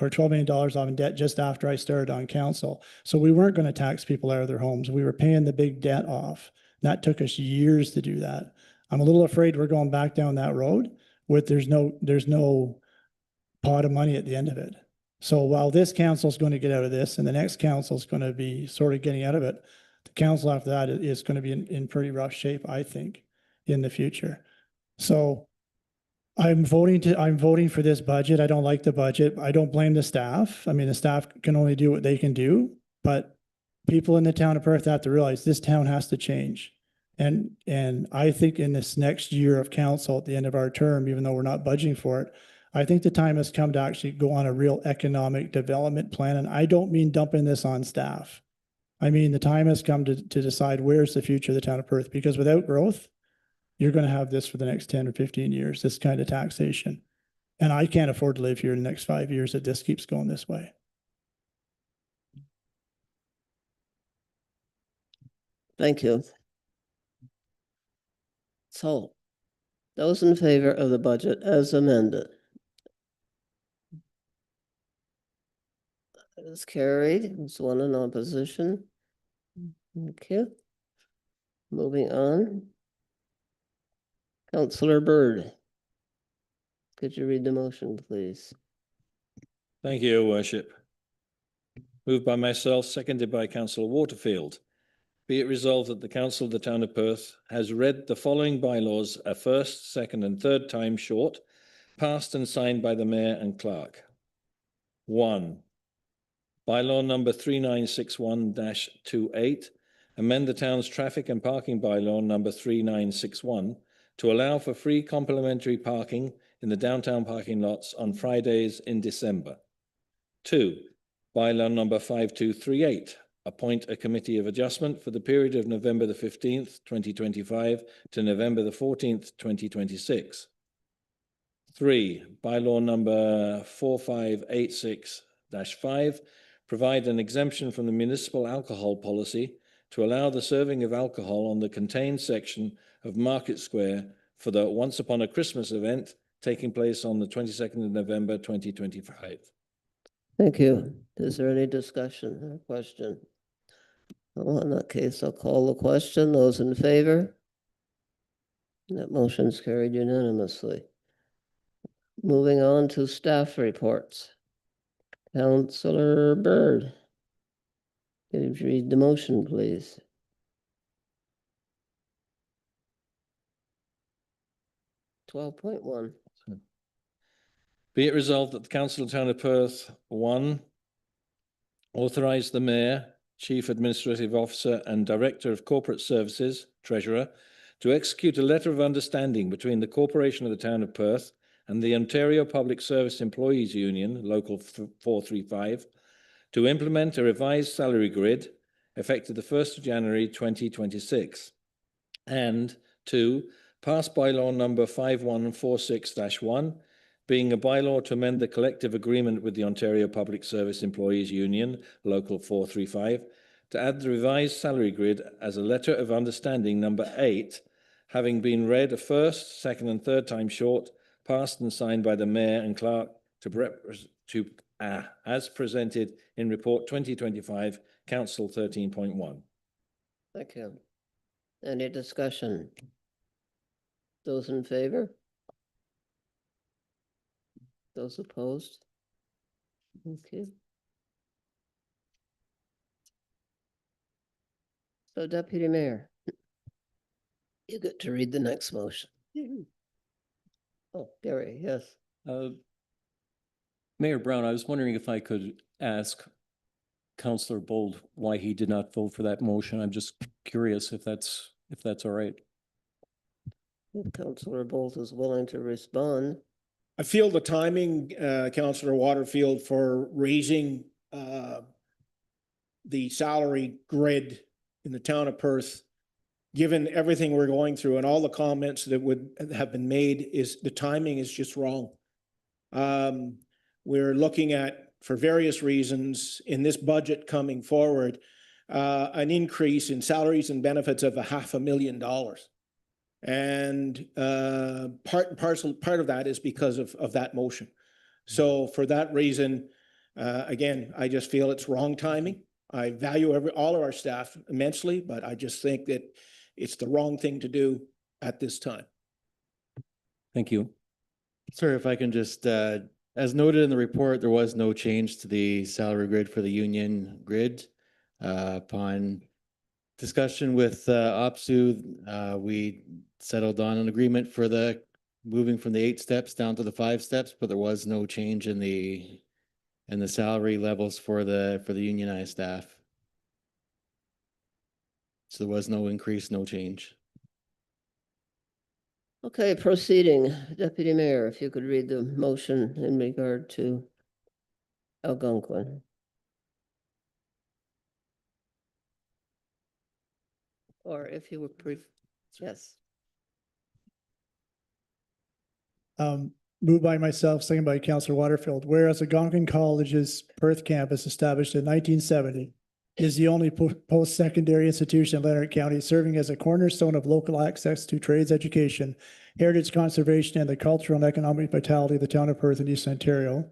or $12 million off in debt just after I started on council. So we weren't going to tax people out of their homes. We were paying the big debt off. That took us years to do that. I'm a little afraid we're going back down that road with there's no pot of money at the end of it. So while this council is going to get out of this and the next council is going to be sort of getting out of it, the council after that is going to be in pretty rough shape, I think, in the future. So I'm voting for this budget. I don't like the budget. I don't blame the staff. I mean, the staff can only do what they can do, but people in the town of Perth have to realize this town has to change. And I think in this next year of council at the end of our term, even though we're not budgeting for it, I think the time has come to actually go on a real economic development plan. And I don't mean dumping this on staff. I mean, the time has come to decide where's the future of the town of Perth, because without growth, you're going to have this for the next 10 or 15 years, this kind of taxation. And I can't afford to live here in the next 5 years if this keeps going this way. Thank you. So, those in favor of the budget as amended? Is carried. There's one in opposition. Thank you. Moving on. Councillor Byrd. Could you read the motion, please? Thank you, Your Worship. Moved by myself, seconded by councillor Waterfield. Be it resolved that the Council of the Town of Perth has read the following bylaws a first, second and third time short, passed and signed by the Mayor and Clerk. 1. Bylaw number 3961-28, amend the town's traffic and parking bylaw number 3961 to allow for free complimentary parking in the downtown parking lots on Fridays in December. 2. Bylaw number 5238, appoint a committee of adjustment for the period of November the 15th, 2025 to November the 14th, 2026. 3. Bylaw number 4586-5, provide an exemption from the municipal alcohol policy to allow the serving of alcohol on the contained section of Market Square for the Once Upon a Christmas event taking place on the 22nd of November, 2025. Thank you. Is there any discussion or question? Well, in that case, I'll call the question. Those in favor? That motion's carried unanimously. Moving on to staff reports. Councillor Byrd. Could you read the motion, please? $12.1. Be it resolved that the Council of the Town of Perth, 1, authorise the Mayor, Chief Administrative Officer and Director of Corporate Services, Treasurer, to execute a letter of understanding between the Corporation of the Town of Perth and the Ontario Public Service Employees Union, Local 435, to implement a revised salary grid effective the 1st of January 2026. And 2, pass bylaw number 5146-1, being a bylaw to amend the collective agreement with the Ontario Public Service Employees Union, Local 435, to add the revised salary grid as a letter of understanding number 8, having been read a first, second and third time short, passed and signed by the Mayor and Clerk as presented in Report 2025, Council 13.1. Thank you. Any discussion? Those in favor? Those opposed? Okay. So Deputy Mayor, you get to read the next motion. Oh, Gary, yes. Mayor Brown, I was wondering if I could ask Councillor Bold why he did not vote for that motion. I'm just curious if that's all right. If Councillor Bolt is willing to respond. I feel the timing, Councillor Waterfield, for raising the salary grid in the town of Perth, given everything we're going through and all the comments that would have been made, is the timing is just wrong. We're looking at, for various reasons, in this budget coming forward, an increase in salaries and benefits of $500,000. And part of that is because of that motion. So for that reason, again, I just feel it's wrong timing. I value all of our staff immensely, but I just think that it's the wrong thing to do at this time. Thank you. Sir, if I can just, as noted in the report, there was no change to the salary grid for the union grid. Upon discussion with OPSU, we settled on an agreement for the moving from the 8 steps down to the 5 steps, but there was no change in the salary levels for the unionized staff. So there was no increase, no change. Okay, proceeding. Deputy Mayor, if you could read the motion in regard to Algonquin. Or if you would yes. Moved by myself, second by Councillor Waterfield. Whereas Algonquin College's Perth campus, established in 1970, is the only post-secondary institution in Leonard County serving as a cornerstone of local access to trades education, heritage conservation, and the cultural and economic vitality of the town of Perth and East Ontario.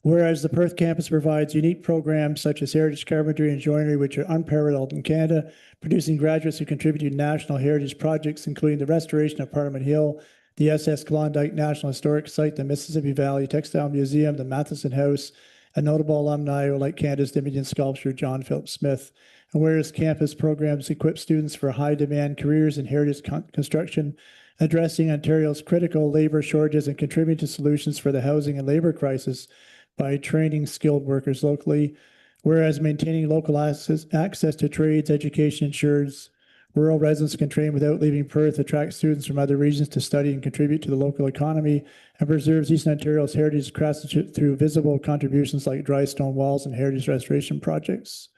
Whereas the Perth campus provides unique programs such as heritage carpentry and joinery, which are unparalleled in Canada, producing graduates who contribute to national heritage projects, including the restoration of Parliament Hill, the SS Klondike National Historic Site, the Mississippi Valley Textile Museum, the Matheson House, and notable alumni like Canada's Dominion sculptor John Philip Smith. And whereas campus programs equip students for high-demand careers in heritage construction, addressing Ontario's critical labor shortages and contributing to solutions for the housing and labor crisis by training skilled workers locally. Whereas maintaining local access to trades, education ensures rural residents can train without leaving Perth, attract students from other regions to study and contribute to the local economy, and preserves Eastern Ontario's heritage craftsmanship through visible contributions like dry stone walls and heritage restoration projects.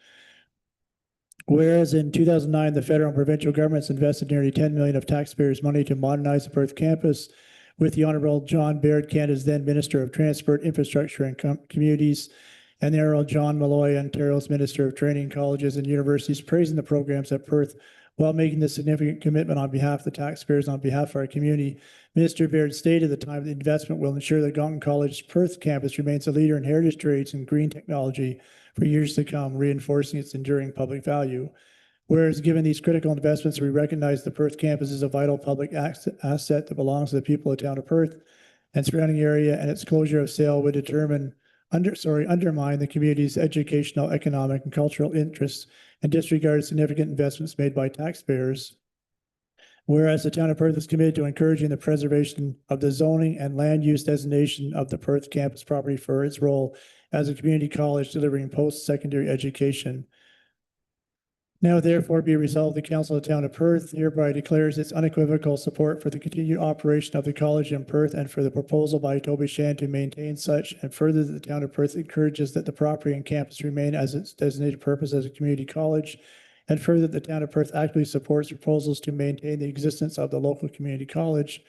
Whereas in 2009, the federal and provincial governments invested nearly 10 million of taxpayers' money to modernize the Perth campus, with the Honourable John Baird, Canada's then Minister of Transport, Infrastructure and Communities, and the Honourable John Malloy, Ontario's Minister of Training, Colleges and Universities, praising the programs at Perth while making this significant commitment on behalf of the taxpayers, on behalf of our community. Minister Baird stated at the time the investment will ensure that Algonquin College Perth campus remains a leader in heritage trades and green technology for years to come, reinforcing its enduring public value. Whereas given these critical investments, we recognize the Perth campus is a vital public asset that belongs to the people of the town of Perth and surrounding area, and its closure of sale would undermine the community's educational, economic, and cultural interests and disregard significant investments made by taxpayers. Whereas the town of Perth is committed to encouraging the preservation of the zoning and land use designation of the Perth campus property for its role as a community college delivering post-secondary education. Now therefore be resolved, the Council of the Town of Perth hereby declares its unequivocal support for the continued operation of the college in Perth and for the proposal by Toby Shan to maintain such, and further that the Town of Perth encourages that the property and campus remain as its designated purpose as a community college, and further that the Town of Perth actively supports proposals to maintain the existence of the local community college,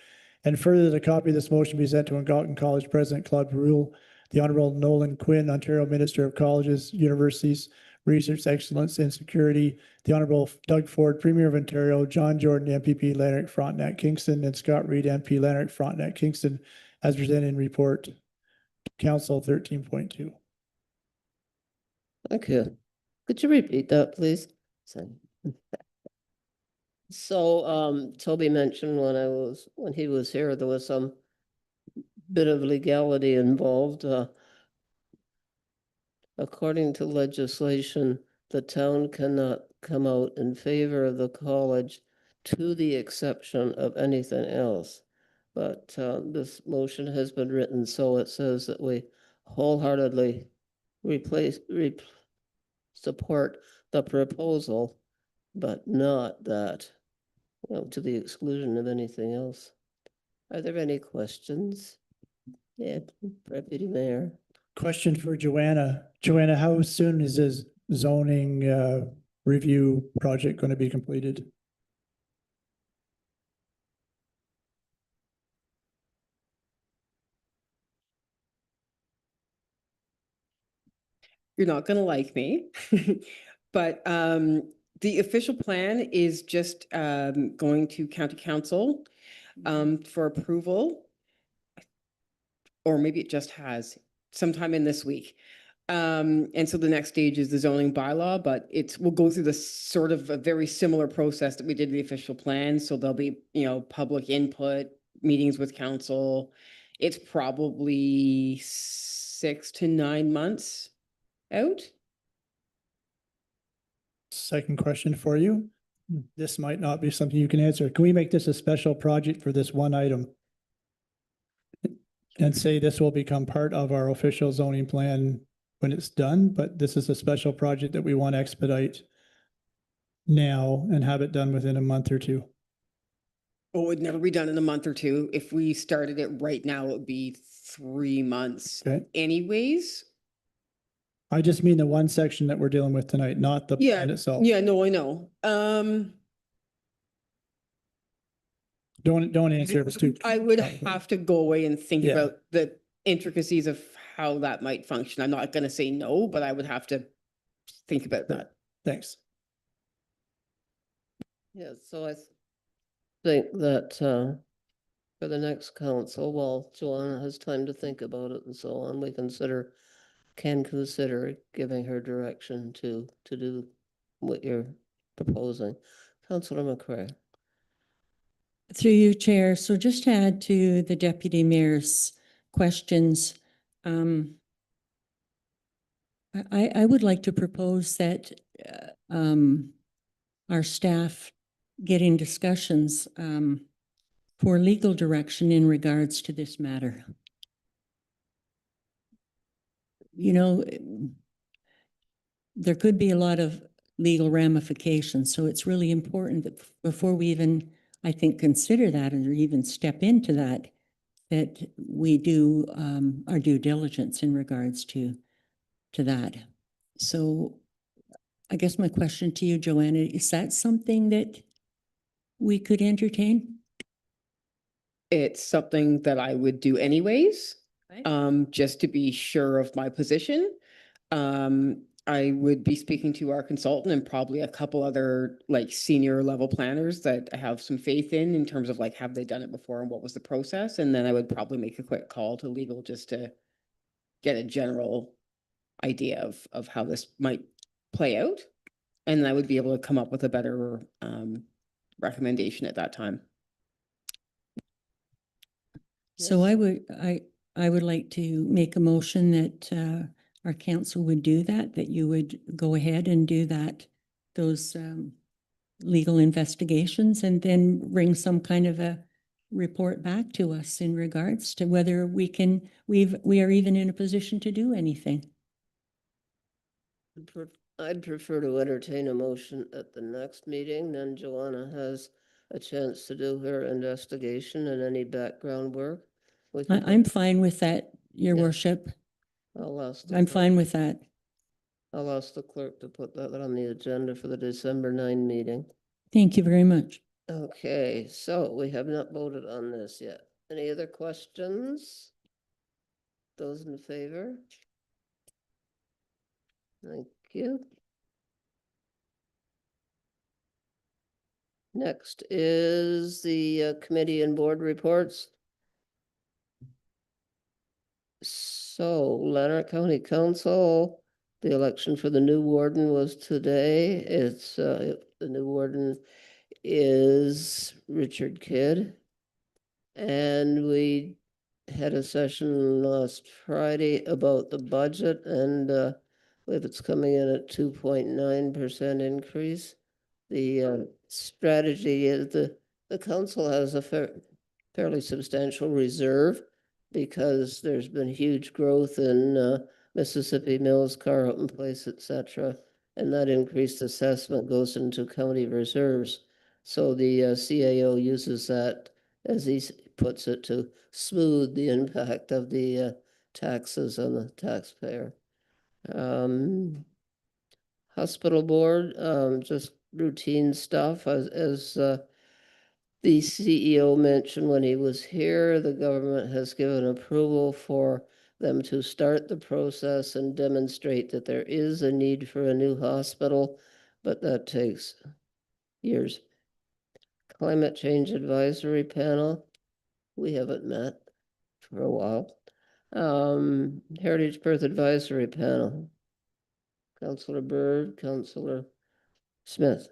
and further that a copy of this motion be sent to Algonquin College President Claude Brule, the Honourable Nolan Quinn, Ontario Minister of Colleges, Universities, Research Excellence and Security, the Honourable Doug Ford, Premier of Ontario, John Jordan, MPP, Lanark, Frontenac, Kingston, and Scott Reed, MP, Lanark, Frontenac, Kingston, as presented in report Council 13.2. Thank you. Could you repeat that, please? So, Toby mentioned when he was here, there was some bit of legality involved. According to legislation, the town cannot come out in favor of the college to the exception of anything else. But this motion has been written so it says that we wholeheartedly support the proposal, but not that, to the exclusion of anything else. Are there any questions? Yeah, Deputy Mayor. Question for Joanna. Joanna, how soon is this zoning review project going to be completed? You're not going to like me, but the official plan is just going to county council for approval. Or maybe it just has sometime in this week. And so the next stage is the zoning bylaw, but we'll go through the sort of a very similar process that we did in the official plan. So there'll be, public input, meetings with council. It's probably 6 to 9 months out. Second question for you. This might not be something you can answer. Can we make this a special project for this one item? And say this will become part of our official zoning plan when it's done, but this is a special project that we want to expedite now and have it done within a month or two. It would never be done in a month or two. If we started it right now, it would be 3 months. Okay. Anyways. I just mean the one section that we're dealing with tonight, not the plan itself. Yeah, no, I know. Don't answer if it's too. I would have to go away and think Yeah. about the intricacies of how that might function. I'm not going to say no, but I would have to think about that. Thanks. Yeah, so I think that for the next council, while Joanna has time to think about it and so on, we can consider giving her direction to do what you're proposing. Councillor McCray. Through you, Chair. So just to add to the Deputy Mayor's questions, I would like to propose that our staff get in discussions for legal direction in regards to this matter. You know, there could be a lot of legal ramifications, so it's really important that before we even, I think, consider that or even step into that, that we do our due diligence in regards to that. So I guess my question to you, Joanna, is that something that we could entertain? It's something that I would do anyways, Okay. just to be sure of my position. I would be speaking to our consultant and probably a couple other like senior level planners that I have some faith in terms of like, have they done it before and what was the process? And then I would probably make a quick call to legal just to get a general idea of how this might play out. And then I would be able to come up with a better recommendation at that time. So Yes. I would like to make a motion that our council would do that you would go ahead and do those legal investigations and then bring some kind of a report back to us in regards to whether we are even in a position to do anything. I'd prefer to entertain a motion at the next meeting, then Joanna has a chance to do her investigation and any background work. We can I'm put- fine with that, Your Yeah. Worship. I'll ask the I'm clerk- fine with that. I'll ask the clerk to put that on the agenda for the December 9 meeting. Thank you very much. Okay, so we have not voted on this yet. Any other questions? Those in favor? Thank you. Next is the committee and board reports. So Lanark County Council, the election for the new warden was today. It's the new warden is Richard Kidd. And we had a session last Friday about the budget and if it's coming in at 2.9% increase. The strategy is the council has a fairly substantial reserve because there's been huge growth in Mississippi Mills, Carlton Place, etc. And that increased assessment goes into county reserves. So the CAO uses that, as he puts it, to smooth the impact of the taxes on the taxpayer. Hospital board, just routine stuff as the CEO mentioned when he was here, the government has given approval for them to start the process and demonstrate that there is a need for a new hospital, but that takes years. Climate Change Advisory Panel, we haven't met for a while. Heritage Perth Advisory Panel, Councillor Bird, Councillor Smith.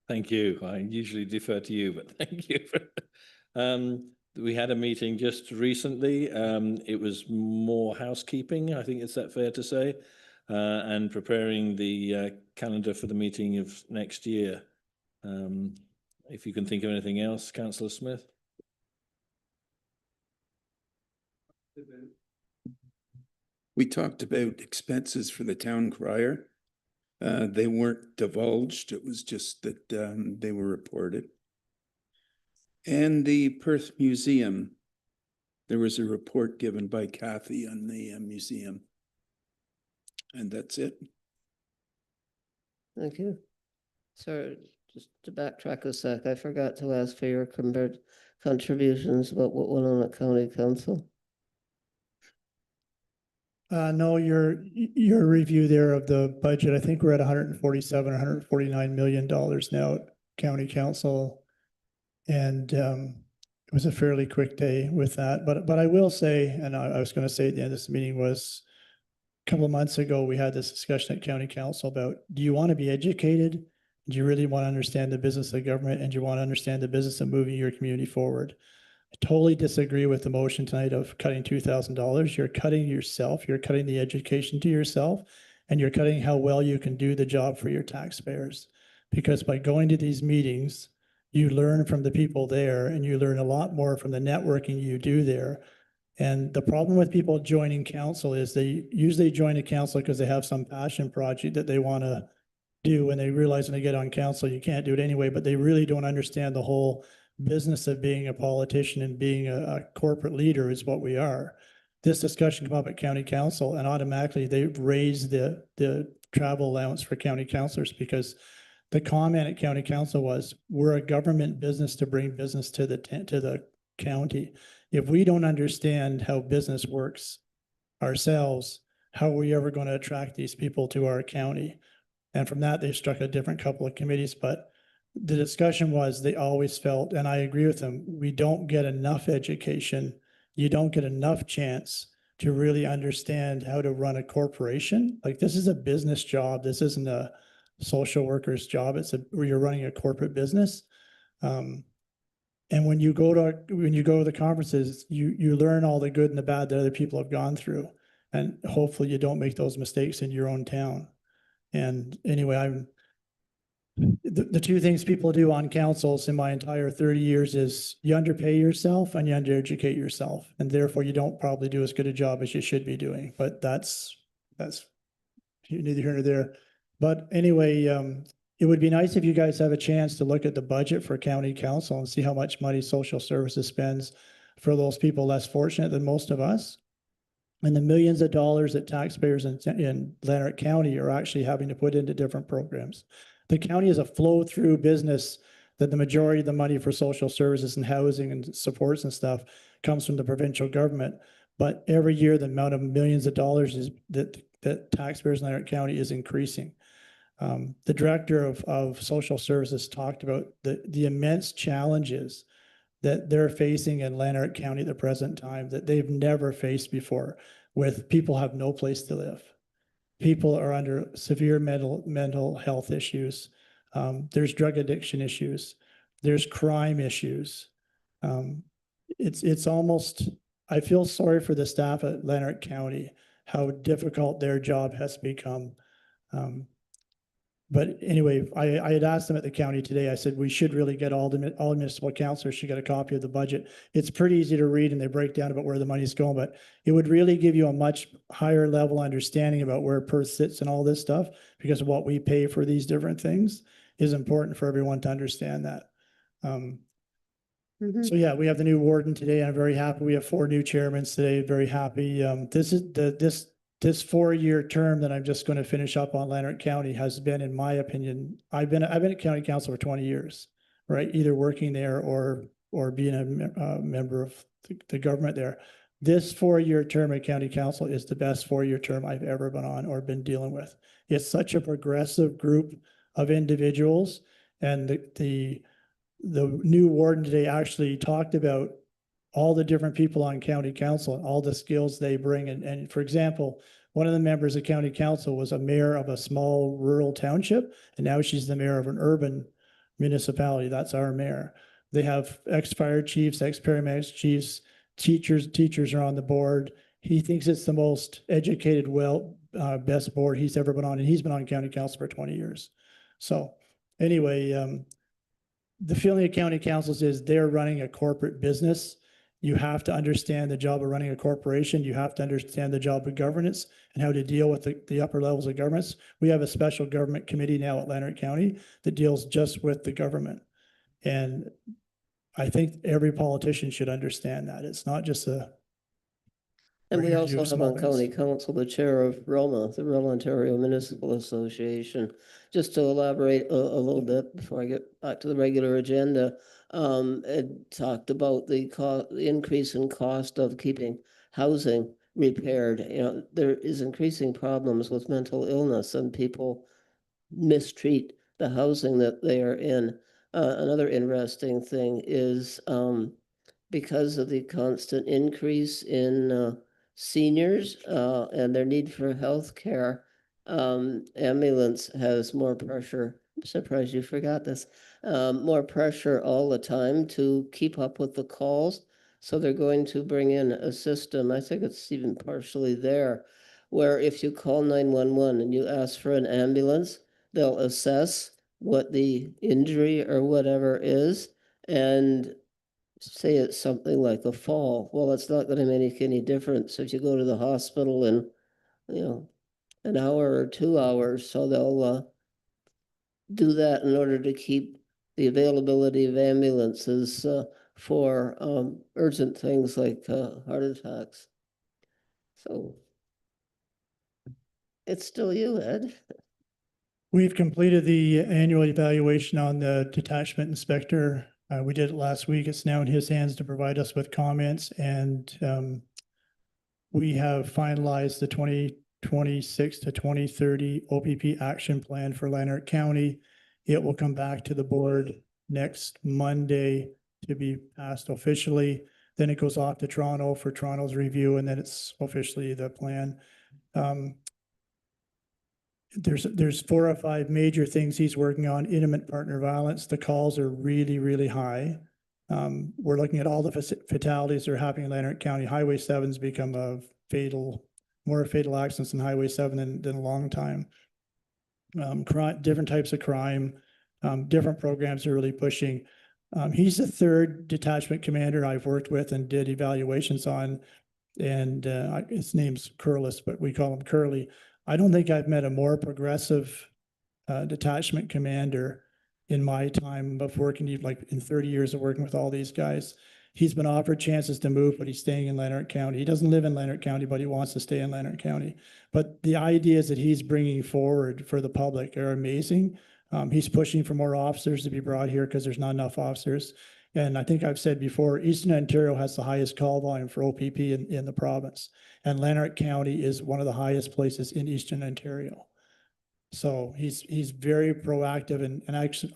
Thank you. I usually defer to you, but thank you. We had a meeting just recently. It was more housekeeping, I think is that fair to say, and preparing the calendar for the meeting of next year. If you can think of anything else, Councillor Smith. We talked about expenses for the town crier. They weren't divulged. It was just that they were reported. And the Perth Museum, there was a report given by Kathy on the museum. And that's it. Thank you. Sorry, just to backtrack a sec, I forgot to ask for your contributions about what went on at county council. No, your review there of the budget, I think we're at 147, 149 million dollars now at county council. And it was a fairly quick day with that. But I will say, and I was going to say at the end of this meeting was a couple of months ago, we had this discussion at county council about, do you want to be educated? Do you really want to understand the business of government? And do you want to understand the business of moving your community forward? totally disagree with the motion tonight of cutting $2,000. You're cutting yourself, you're cutting the education to yourself, and you're cutting how well you can do the job for your taxpayers. Because by going to these meetings, you learn from the people there and you learn a lot more from the networking you do there. And the problem with people joining council is they usually join a council because they have some passion project that they want to do, and they realize when they get on council, you can't do it anyway, but they really don't understand the whole business of being a politician and being a corporate leader is what we are. This discussion came up at county council and automatically they've raised the travel allowance for county councilors because the comment at county council was, we're a government business to bring business to the county. If we don't understand how business works ourselves, how are we ever going to attract these people to our county? And from that, they struck a different couple of committees, but the discussion was they always felt, and I agree with them, we don't get enough education. You don't get enough chance to really understand how to run a corporation. Like, this is a business job. This isn't a social worker's job. Where you're running a corporate business. And when you go to the conferences, you learn all the good and the bad that other people have gone through. And hopefully you don't make those mistakes in your own town. And anyway, the two things people do on councils in my entire 30 years is you underpay yourself and you undereducate yourself. And therefore you don't probably do as good a job as you should be doing. But that's neither here nor there. But anyway, it would be nice if you guys have a chance to look at the budget for county council and see how much money social services spends for those people less fortunate than most of us. And the millions of dollars that taxpayers in Lanark County are actually having to put into different programs. The county is a flow-through business that the majority of the money for social services and housing and supports and stuff comes from the provincial government. But every year, the amount of millions of dollars that taxpayers in Lanark County is increasing. The director of social services talked about the immense challenges that they're facing in Lanark County at the present time that they've never faced before, with people have no place to live. People are under severe mental health issues. There's drug addiction issues. There's crime issues. It's almost, I feel sorry for the staff at Lanark County, how difficult their job has become. But anyway, I had asked them at the county today, I said, we should really get all municipal councilors should get a copy of the budget. It's pretty easy to read and they break down about where the money's going, but it would really give you a much higher level understanding about where Perth sits and all this stuff, because of what we pay for these different things is important for everyone to understand that. So yeah, we have the new warden today. I'm very happy. We have 4 new chairmen today. Very happy. This 4-year term that I'm just going to finish up on Lanark County has been, in my opinion, I've been at county council for 20 years, right? Either working there or being a member of the government there. This 4-year term at county council is the best 4-year term I've ever been on or been dealing with. It's such a progressive group of individuals, and the new warden today actually talked about all the different people on county council and all the skills they bring. And for example, one of the members of county council was a mayor of a small rural township, and now she's the mayor of an urban municipality. That's our mayor. They have ex-fire chiefs, ex-paramedics chiefs, teachers are on the board. He thinks it's the most educated, best board he's ever been on, and he's been on county council for 20 years. So anyway, the feeling of county councils is they're running a corporate business. You have to understand the job of running a corporation. You have to understand the job of governance and how to deal with the upper levels of governance. We have a special government committee now at Lanark County that deals just with the government. And I think every politician should understand that. It's not just a... And we also have small on county things. council the chair of ROMA, the Rural Ontario Municipal Association. Just to elaborate a little bit before I get back to the regular agenda, it talked about the increase in cost of keeping housing repaired. You know, there is increasing problems with mental illness, and people mistreat the housing that they are in. Another interesting thing is because of the constant increase in seniors and their need for health care, ambulance has more pressure. I'm surprised you forgot this. More pressure all the time to keep up with the calls. So they're going to bring in a system, I think it's even partially there, where if you call 911 and you ask for an ambulance, they'll assess what the injury or whatever is and say it's something like a fall. Well, it's not going to make any difference if you go to the hospital in, an hour or 2 hours. So they'll do that in order to keep the availability of ambulances for urgent things like heart attacks. So it's still you, Ed. We've completed the annual evaluation on the detachment inspector. We did it last week. It's now in his hands to provide us with comments, and we have finalized the 2026 to 2030 OPP action plan for Lanark County. It will come back to the board next Monday to be passed officially. Then it goes off to Toronto for Toronto's review, and then it's officially the plan. There's 4 or 5 major things he's working on. Intimate partner violence, the calls are really, really high. We're looking at all the fatalities that are happening in Lanark County. Highway 7's become more fatal accidents in Highway 7 than a long time. Different types of crime, different programs are really pushing. He's the 3rd detachment commander I've worked with and did evaluations on, and his name's Curlis, but we call him Curly. I don't think I've met a more progressive detachment commander in my time of working, like in 30 years of working with all these guys. He's been offered chances to move, but he's staying in Lanark County. He doesn't live in Lanark County, but he wants to stay in Lanark County. But the ideas that he's bringing forward for the public are amazing. He's pushing for more officers to be brought here because there's not enough officers. And I think I've said before, Eastern Ontario has the highest call volume for OPP in the province. And Lanark County is one of the highest places in Eastern Ontario. So he's very proactive, and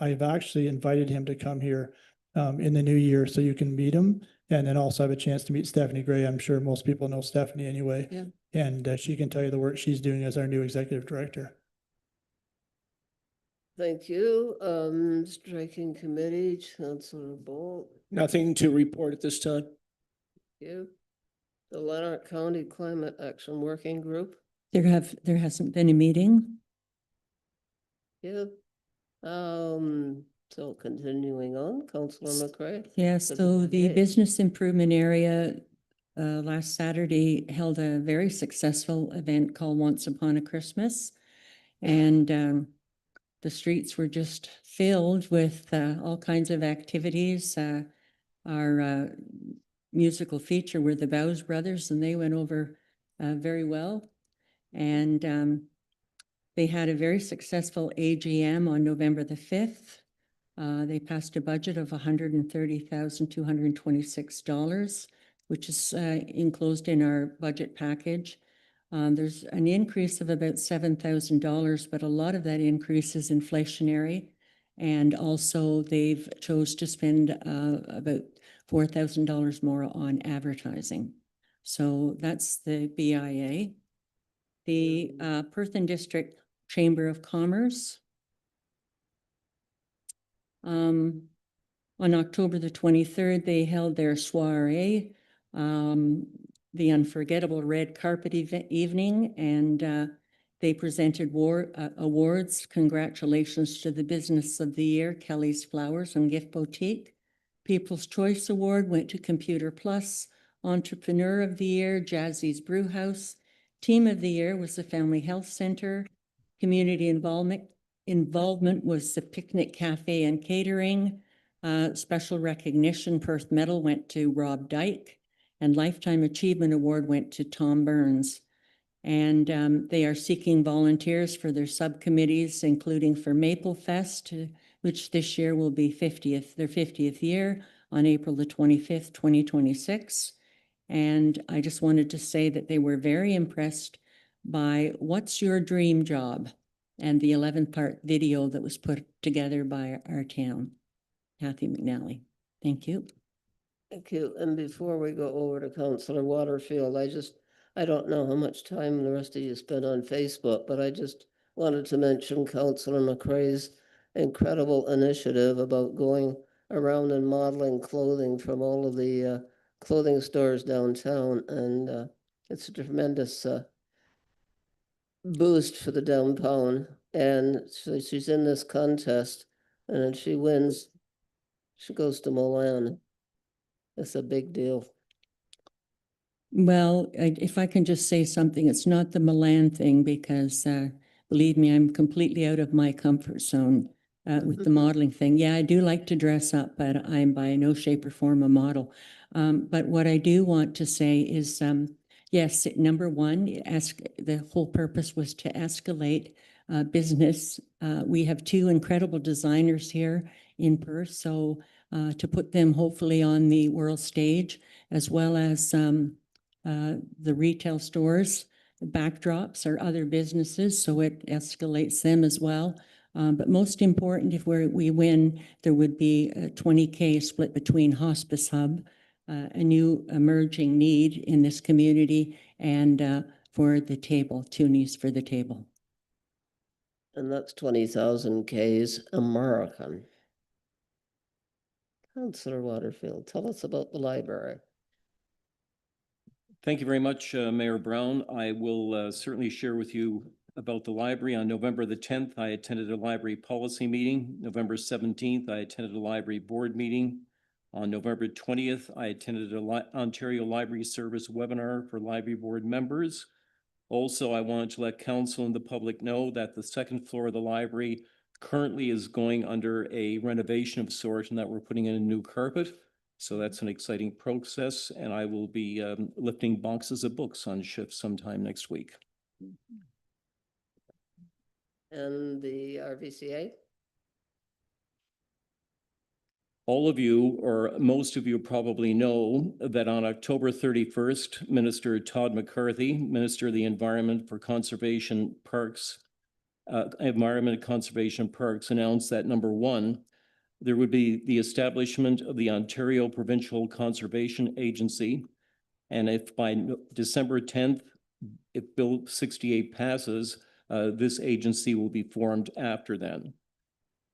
I've actually invited him to come here in the new year so you can meet him, and then also have a chance to meet Stephanie Gray. I'm sure most people know Stephanie anyway. Yeah. And she can tell you the work she's doing as our new executive director. Thank you. Striking committee, Councillor Bolt. Nothing to report at this time. You. The Lanark County Climate Action Working Group. There hasn't been a meeting. You. So continuing on, Councillor McCray. Yes, Good so the day. business improvement area last Saturday held a very successful event called Once Upon a Christmas. And the streets were just filled with all kinds of activities. Our musical feature were the Bowes Brothers, and they went over very well. And they had a very successful AGM on November the 5th. They passed a budget of $130,226, which is enclosed in our budget package. There's an increase of about $7,000, but a lot of that increase is inflationary. And also they've chose to spend about $4,000 more on advertising. So that's the BIA. The Perth and District Chamber of Commerce. On October the 23rd, they held their soiree, the unforgettable red carpet evening, and they presented awards. Congratulations to the Business of the Year, Kelly's Flowers and Gift Boutique. People's Choice Award went to Computer Plus. Entrepreneur of the Year, Jazzy's Brew House. Team of the Year was the Family Health Center. Community involvement was the Picnic Cafe and Catering. Special recognition, Perth Medal went to Rob Dyke, and Lifetime Achievement Award went to Tom Burns. And they are seeking volunteers for their subcommittees, including for Maple Fest, which this year will be their 50th year on April the 25th, 2026. And I just wanted to say that they were very impressed by What's Your Dream Job? And the 11-part video that was put together by our town, Kathy McNally. Thank you. Thank you. And before we go over to Councillor Waterfield, I don't know how much time the rest of you spent on Facebook, but I just wanted to mention Councillor McCray's incredible initiative about going around and modeling clothing from all of the clothing stores downtown, and it's a tremendous boost for the downtown. And so she's in this contest, and then she wins. She goes to Milan. It's a big deal. Well, if I can just say something, it's not the Milan thing because believe me, I'm completely out of my comfort zone with the modeling thing. Yeah, I do like to dress up, but I'm by no shape or form a model. But what I do want to say is, yes, number one, the whole purpose was to escalate business. We have two incredible designers here in Perth, so to put them hopefully on the world stage, as well as the retail stores, the backdrops are other businesses, so it escalates them as well. But most important, if we win, there would be a 20K split between Hospice Hub, a new emerging need in this community, and for the table, Toonies for the table. And that's 20,000 Ks American. Councillor Waterfield, tell us about the library. Thank you very much, Mayor Brown. I will certainly share with you about the library. On November the 10th, I attended a library policy meeting. November 17th, I attended a library board meeting. On November 20th, I attended a Ontario Library Service webinar for library board members. Also, I wanted to let council and the public know that the second floor of the library currently is going under a renovation of sorts, and that we're putting in a new carpet. So that's an exciting process, and I will be lifting boxes of books on shift sometime next week. And the RVCA? All of you, or most of you probably know that on October 31st, Minister Todd McCarthy, Minister of the Environment and Conservation Parks, announced that number one, there would be the establishment of the Ontario Provincial Conservation Agency. And if by December 10th, if Bill 68 passes, this agency will be formed after then.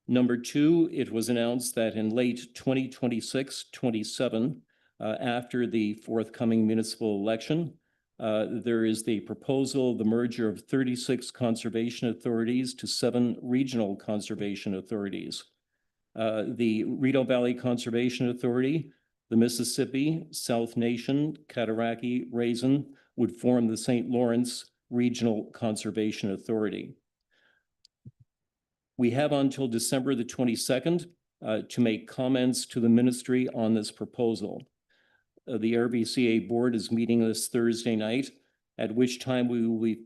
Number two, it was announced that in late 2026-27, after the forthcoming municipal election, there is the proposal of the merger of 36 conservation authorities to 7 regional conservation authorities. The Rideau Valley Conservation Authority, the Mississippi, South Nation, Cataraqui, Raisin would form the St. Lawrence Regional Conservation Authority. We have until December the 22nd to make comments to the ministry on this proposal. The RVCA board is meeting this Thursday night, at which time we will be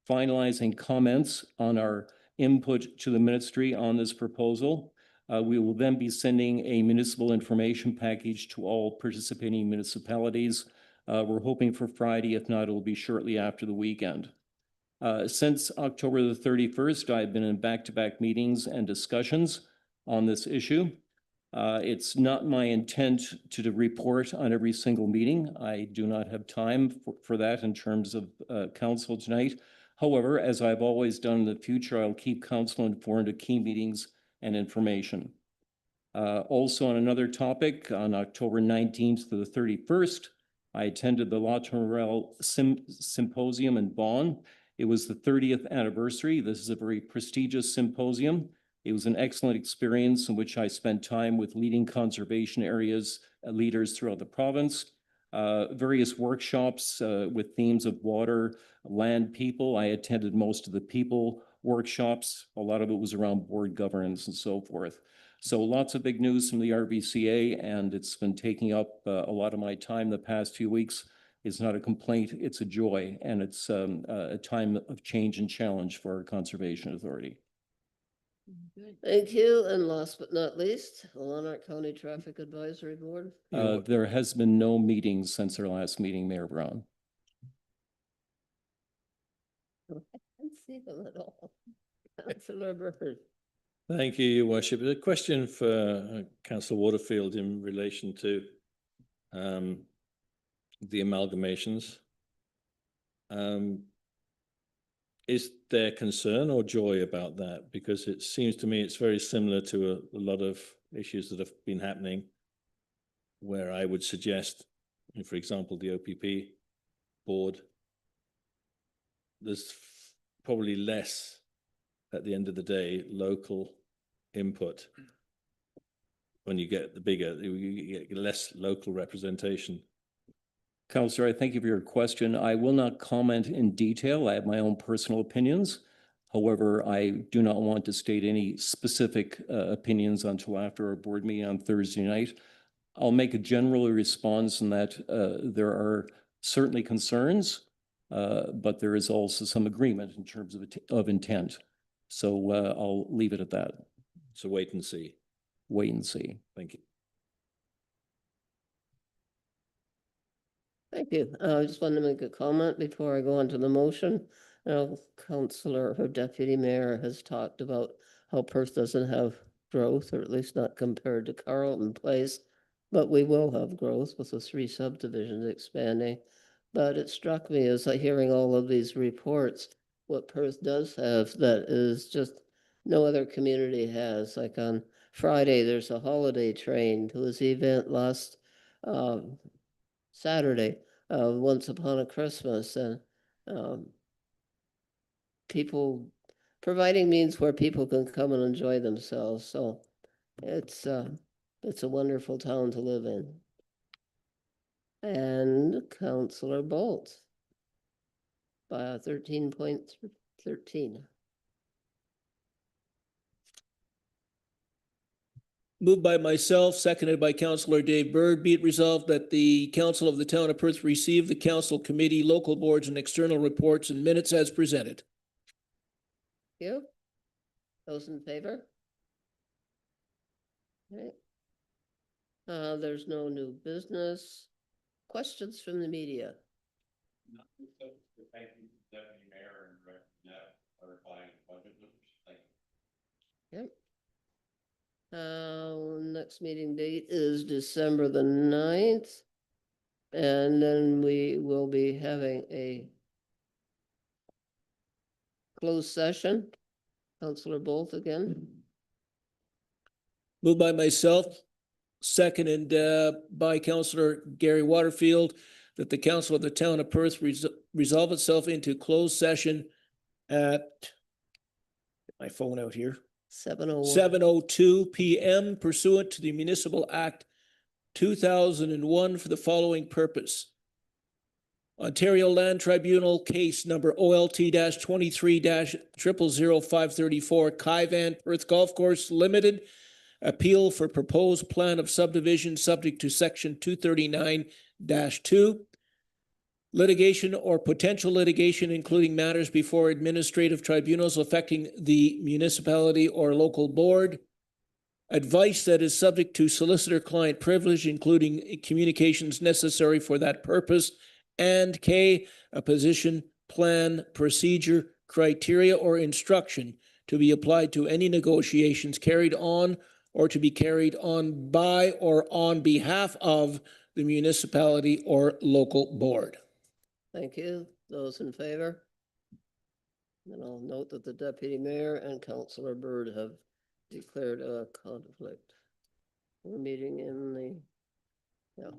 finalizing comments on our input to the ministry on this proposal. We will then be sending a municipal information package to all participating municipalities. We're hoping for Friday. If not, it will be shortly after the weekend. Since October the 31st, I've been in back-to-back meetings and discussions on this issue. It's not my intent to report on every single meeting. I do not have time for that in terms of council tonight. However, as I've always done in the future, I'll keep council informed of key meetings and information. Also on another topic, on October 19th to the 31st, I attended the La Tourelle Symposium in Bonn. It was the 30th anniversary. This is a very prestigious symposium. It was an excellent experience in which I spent time with leading conservation areas, leaders throughout the province, various workshops with themes of water, land, people. I attended most of the people workshops. A lot of it was around board governance and so forth. So lots of big news from the RVCA, and it's been taking up a lot of my time the past few weeks. It's not a complaint, it's a joy, and it's a time of change and challenge for our Conservation Authority. Thank you. And last but not least, the Lanark County Traffic Advisory Board. There has been no meetings since our last meeting, Mayor Brown. I can't see them at all. Councillor Bird. Thank you, Your Worship. A question for Councillor Waterfield in relation to the amalgamations. Is there concern or joy about that? Because it seems to me it's very similar to a lot of issues that have been happening, where I would suggest For example, the OPP board, there's probably less, at the end of the day, local input. When you get the bigger, you get less local representation. Counselor, I thank you for your question. I will not comment in detail. I have my own personal opinions. However, I do not want to state any specific opinions until after our board meeting on Thursday night. I'll make a general response in that there are certainly concerns, but there is also some agreement in terms of intent. So I'll leave it at that. So wait and see. Wait and see. Thank you. Thank you. I just wanted to make a comment before I go on to the motion. Councillor or Deputy Mayor has talked about how Perth doesn't have growth, or at least not compared to Carleton Place. But we will have growth with the 3 subdivisions expanding. But it struck me as I hearing all of these reports, what Perth does have that is just no other community has. Like on Friday, there's a holiday train. There was the event last Saturday, Once Upon a Christmas, and people providing means where people can come and enjoy themselves. So it's a wonderful town to live in. And Councillor Bolt by 13.13. Moved by myself, seconded by Councillor Dave Byrd. Be it resolved that the Council of the Town of Perth receive the council committee, local boards, and external reports and minutes as presented. Thank you. Those in favor? Okay. There's no new business. Questions from the media? Thank you, Deputy Mayor and Director Jeff, clarifying budget numbers. Thank you. Yep. Next meeting date is December the 9th. And then we will be having a closed session. Councillor Bolt again. Moved by myself, seconded by Councillor Gary Waterfield, that the Council of the Town of Perth resolve itself into closed session at, get my phone out here, 7:02 PM pursuant to the Municipal Act 2001 for the following purpose. Ontario Land Tribunal case number OLT 23-000534, Kaivan Perth Golf Course Limited, appeal for proposed plan of subdivision subject to section 239-2. Litigation or potential litigation, including matters before administrative tribunals affecting the municipality or local board. Advice that is subject to solicitor-client privilege, including communications necessary for that purpose. And K, a position, plan, procedure, criteria, or instruction to be applied to any negotiations carried on or to be carried on by or on behalf of the municipality or local board. Thank you. Those in favor? And I'll note that the Deputy Mayor and Councillor Byrd have declared a conflict. We're meeting in the, yeah.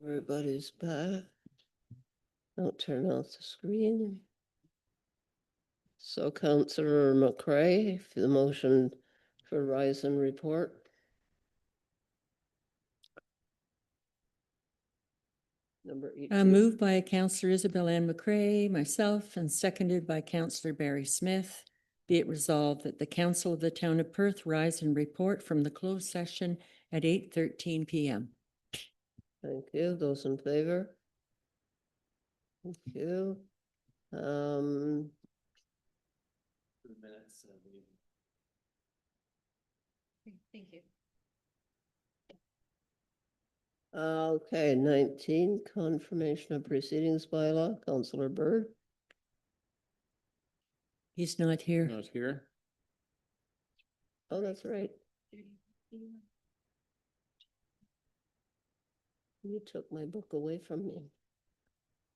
Everybody's back. Don't turn off the screen. So Councillor McCray, for the motion for rise and report. Number 18. Moved by Councillor Isabel Ann McCray, myself, and seconded by Councillor Barry Smith. Be it resolved that the Council of the Town of Perth rise and report from the closed session at 8:13 p.m. Thank you. Those in favor? Thank you. Thank you. Okay, 19, confirmation of proceedings bylaw, Councillor Byrd. He's not here. Not here. Oh, that's right. You took my book away from me.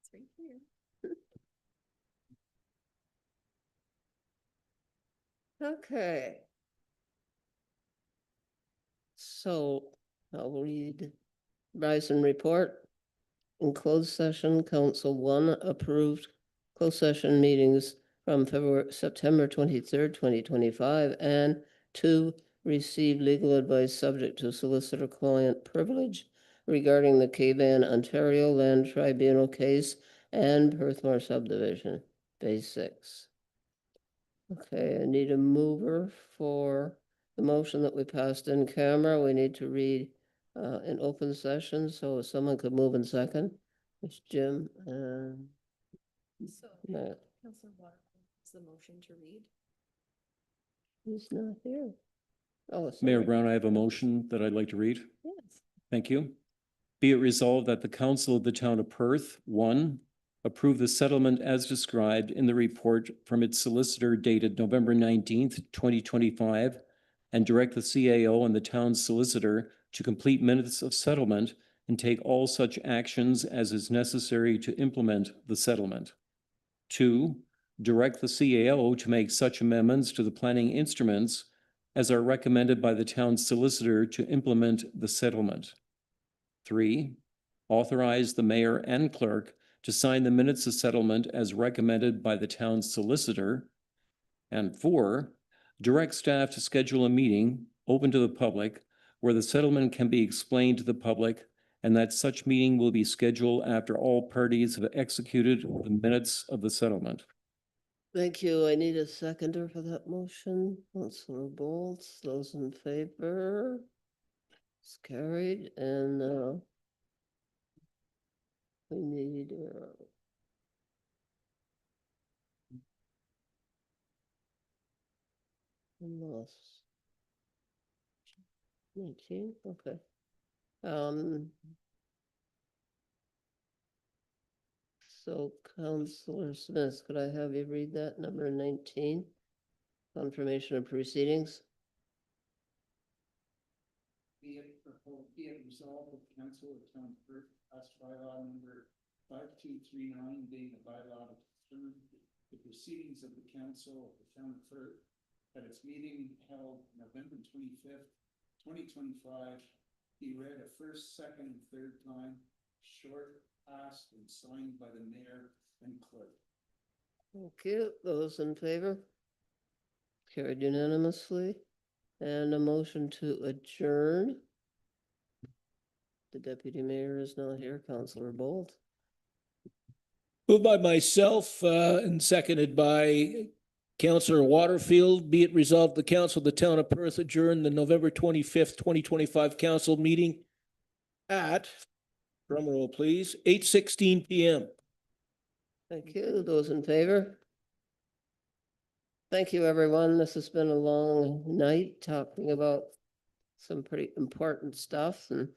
It's right here. Okay. So I'll read rise and report. In closed session, Council 1 approved closed session meetings from September 23rd, 2025, and 2 received legal advice subject to solicitor-client privilege regarding the Cavan, Ontario Land Tribunal case and Perthmore subdivision, Phase 6. Okay, I need a mover for the motion that we passed in camera. We need to read in open session, so if someone could move in second. It's Jim and Matt. Councillor Waterford is the motion to read. He's not here. Oh, Mayor sorry. Brown, I have a motion that I'd like to read. Yes. Thank you. Be it resolved that the Council of the Town of Perth, 1, approve the settlement as described in the report from its solicitor dated November 19th, 2025, and direct the CAO and the town's solicitor to complete minutes of settlement and take all such actions as is necessary to implement the settlement. 2, direct the CAO to make such amendments to the planning instruments as are recommended by the town's solicitor to implement the settlement. 3, authorize the mayor and clerk to sign the minutes of settlement as recommended by the town's solicitor. And 4, direct staff to schedule a meeting open to the public where the settlement can be explained to the public, and that such meeting will be scheduled after all parties have executed the minutes of the settlement. Thank you. I need a seconder for that motion. Councillor Bolts, those in favor? It's carried, and we need lost 19, okay. So Councillor Smith, could I have you read that, number 19? Confirmation of proceedings. Be it resolved that the Council of the Town of Perth passed bylaw number 5239, being a bylaw to confirm the proceedings of the Council of the Town of Perth at its meeting held November 25th, 2025, be read a first, second, and third time, short, passed, and signed by the mayor and clerk. Thank you. Those in favor? Carried unanimously. And a motion to adjourn. The deputy mayor is not here, Councillor Bolt. Moved by myself and seconded by Councillor Waterfield. Be it resolved, the Council of the Town of Perth adjourn the November 25th, 2025 council meeting at, drum roll please, 8:16 p.m. Thank you. Those in favor? Thank you, everyone. This has been a long night talking about some pretty important stuff, and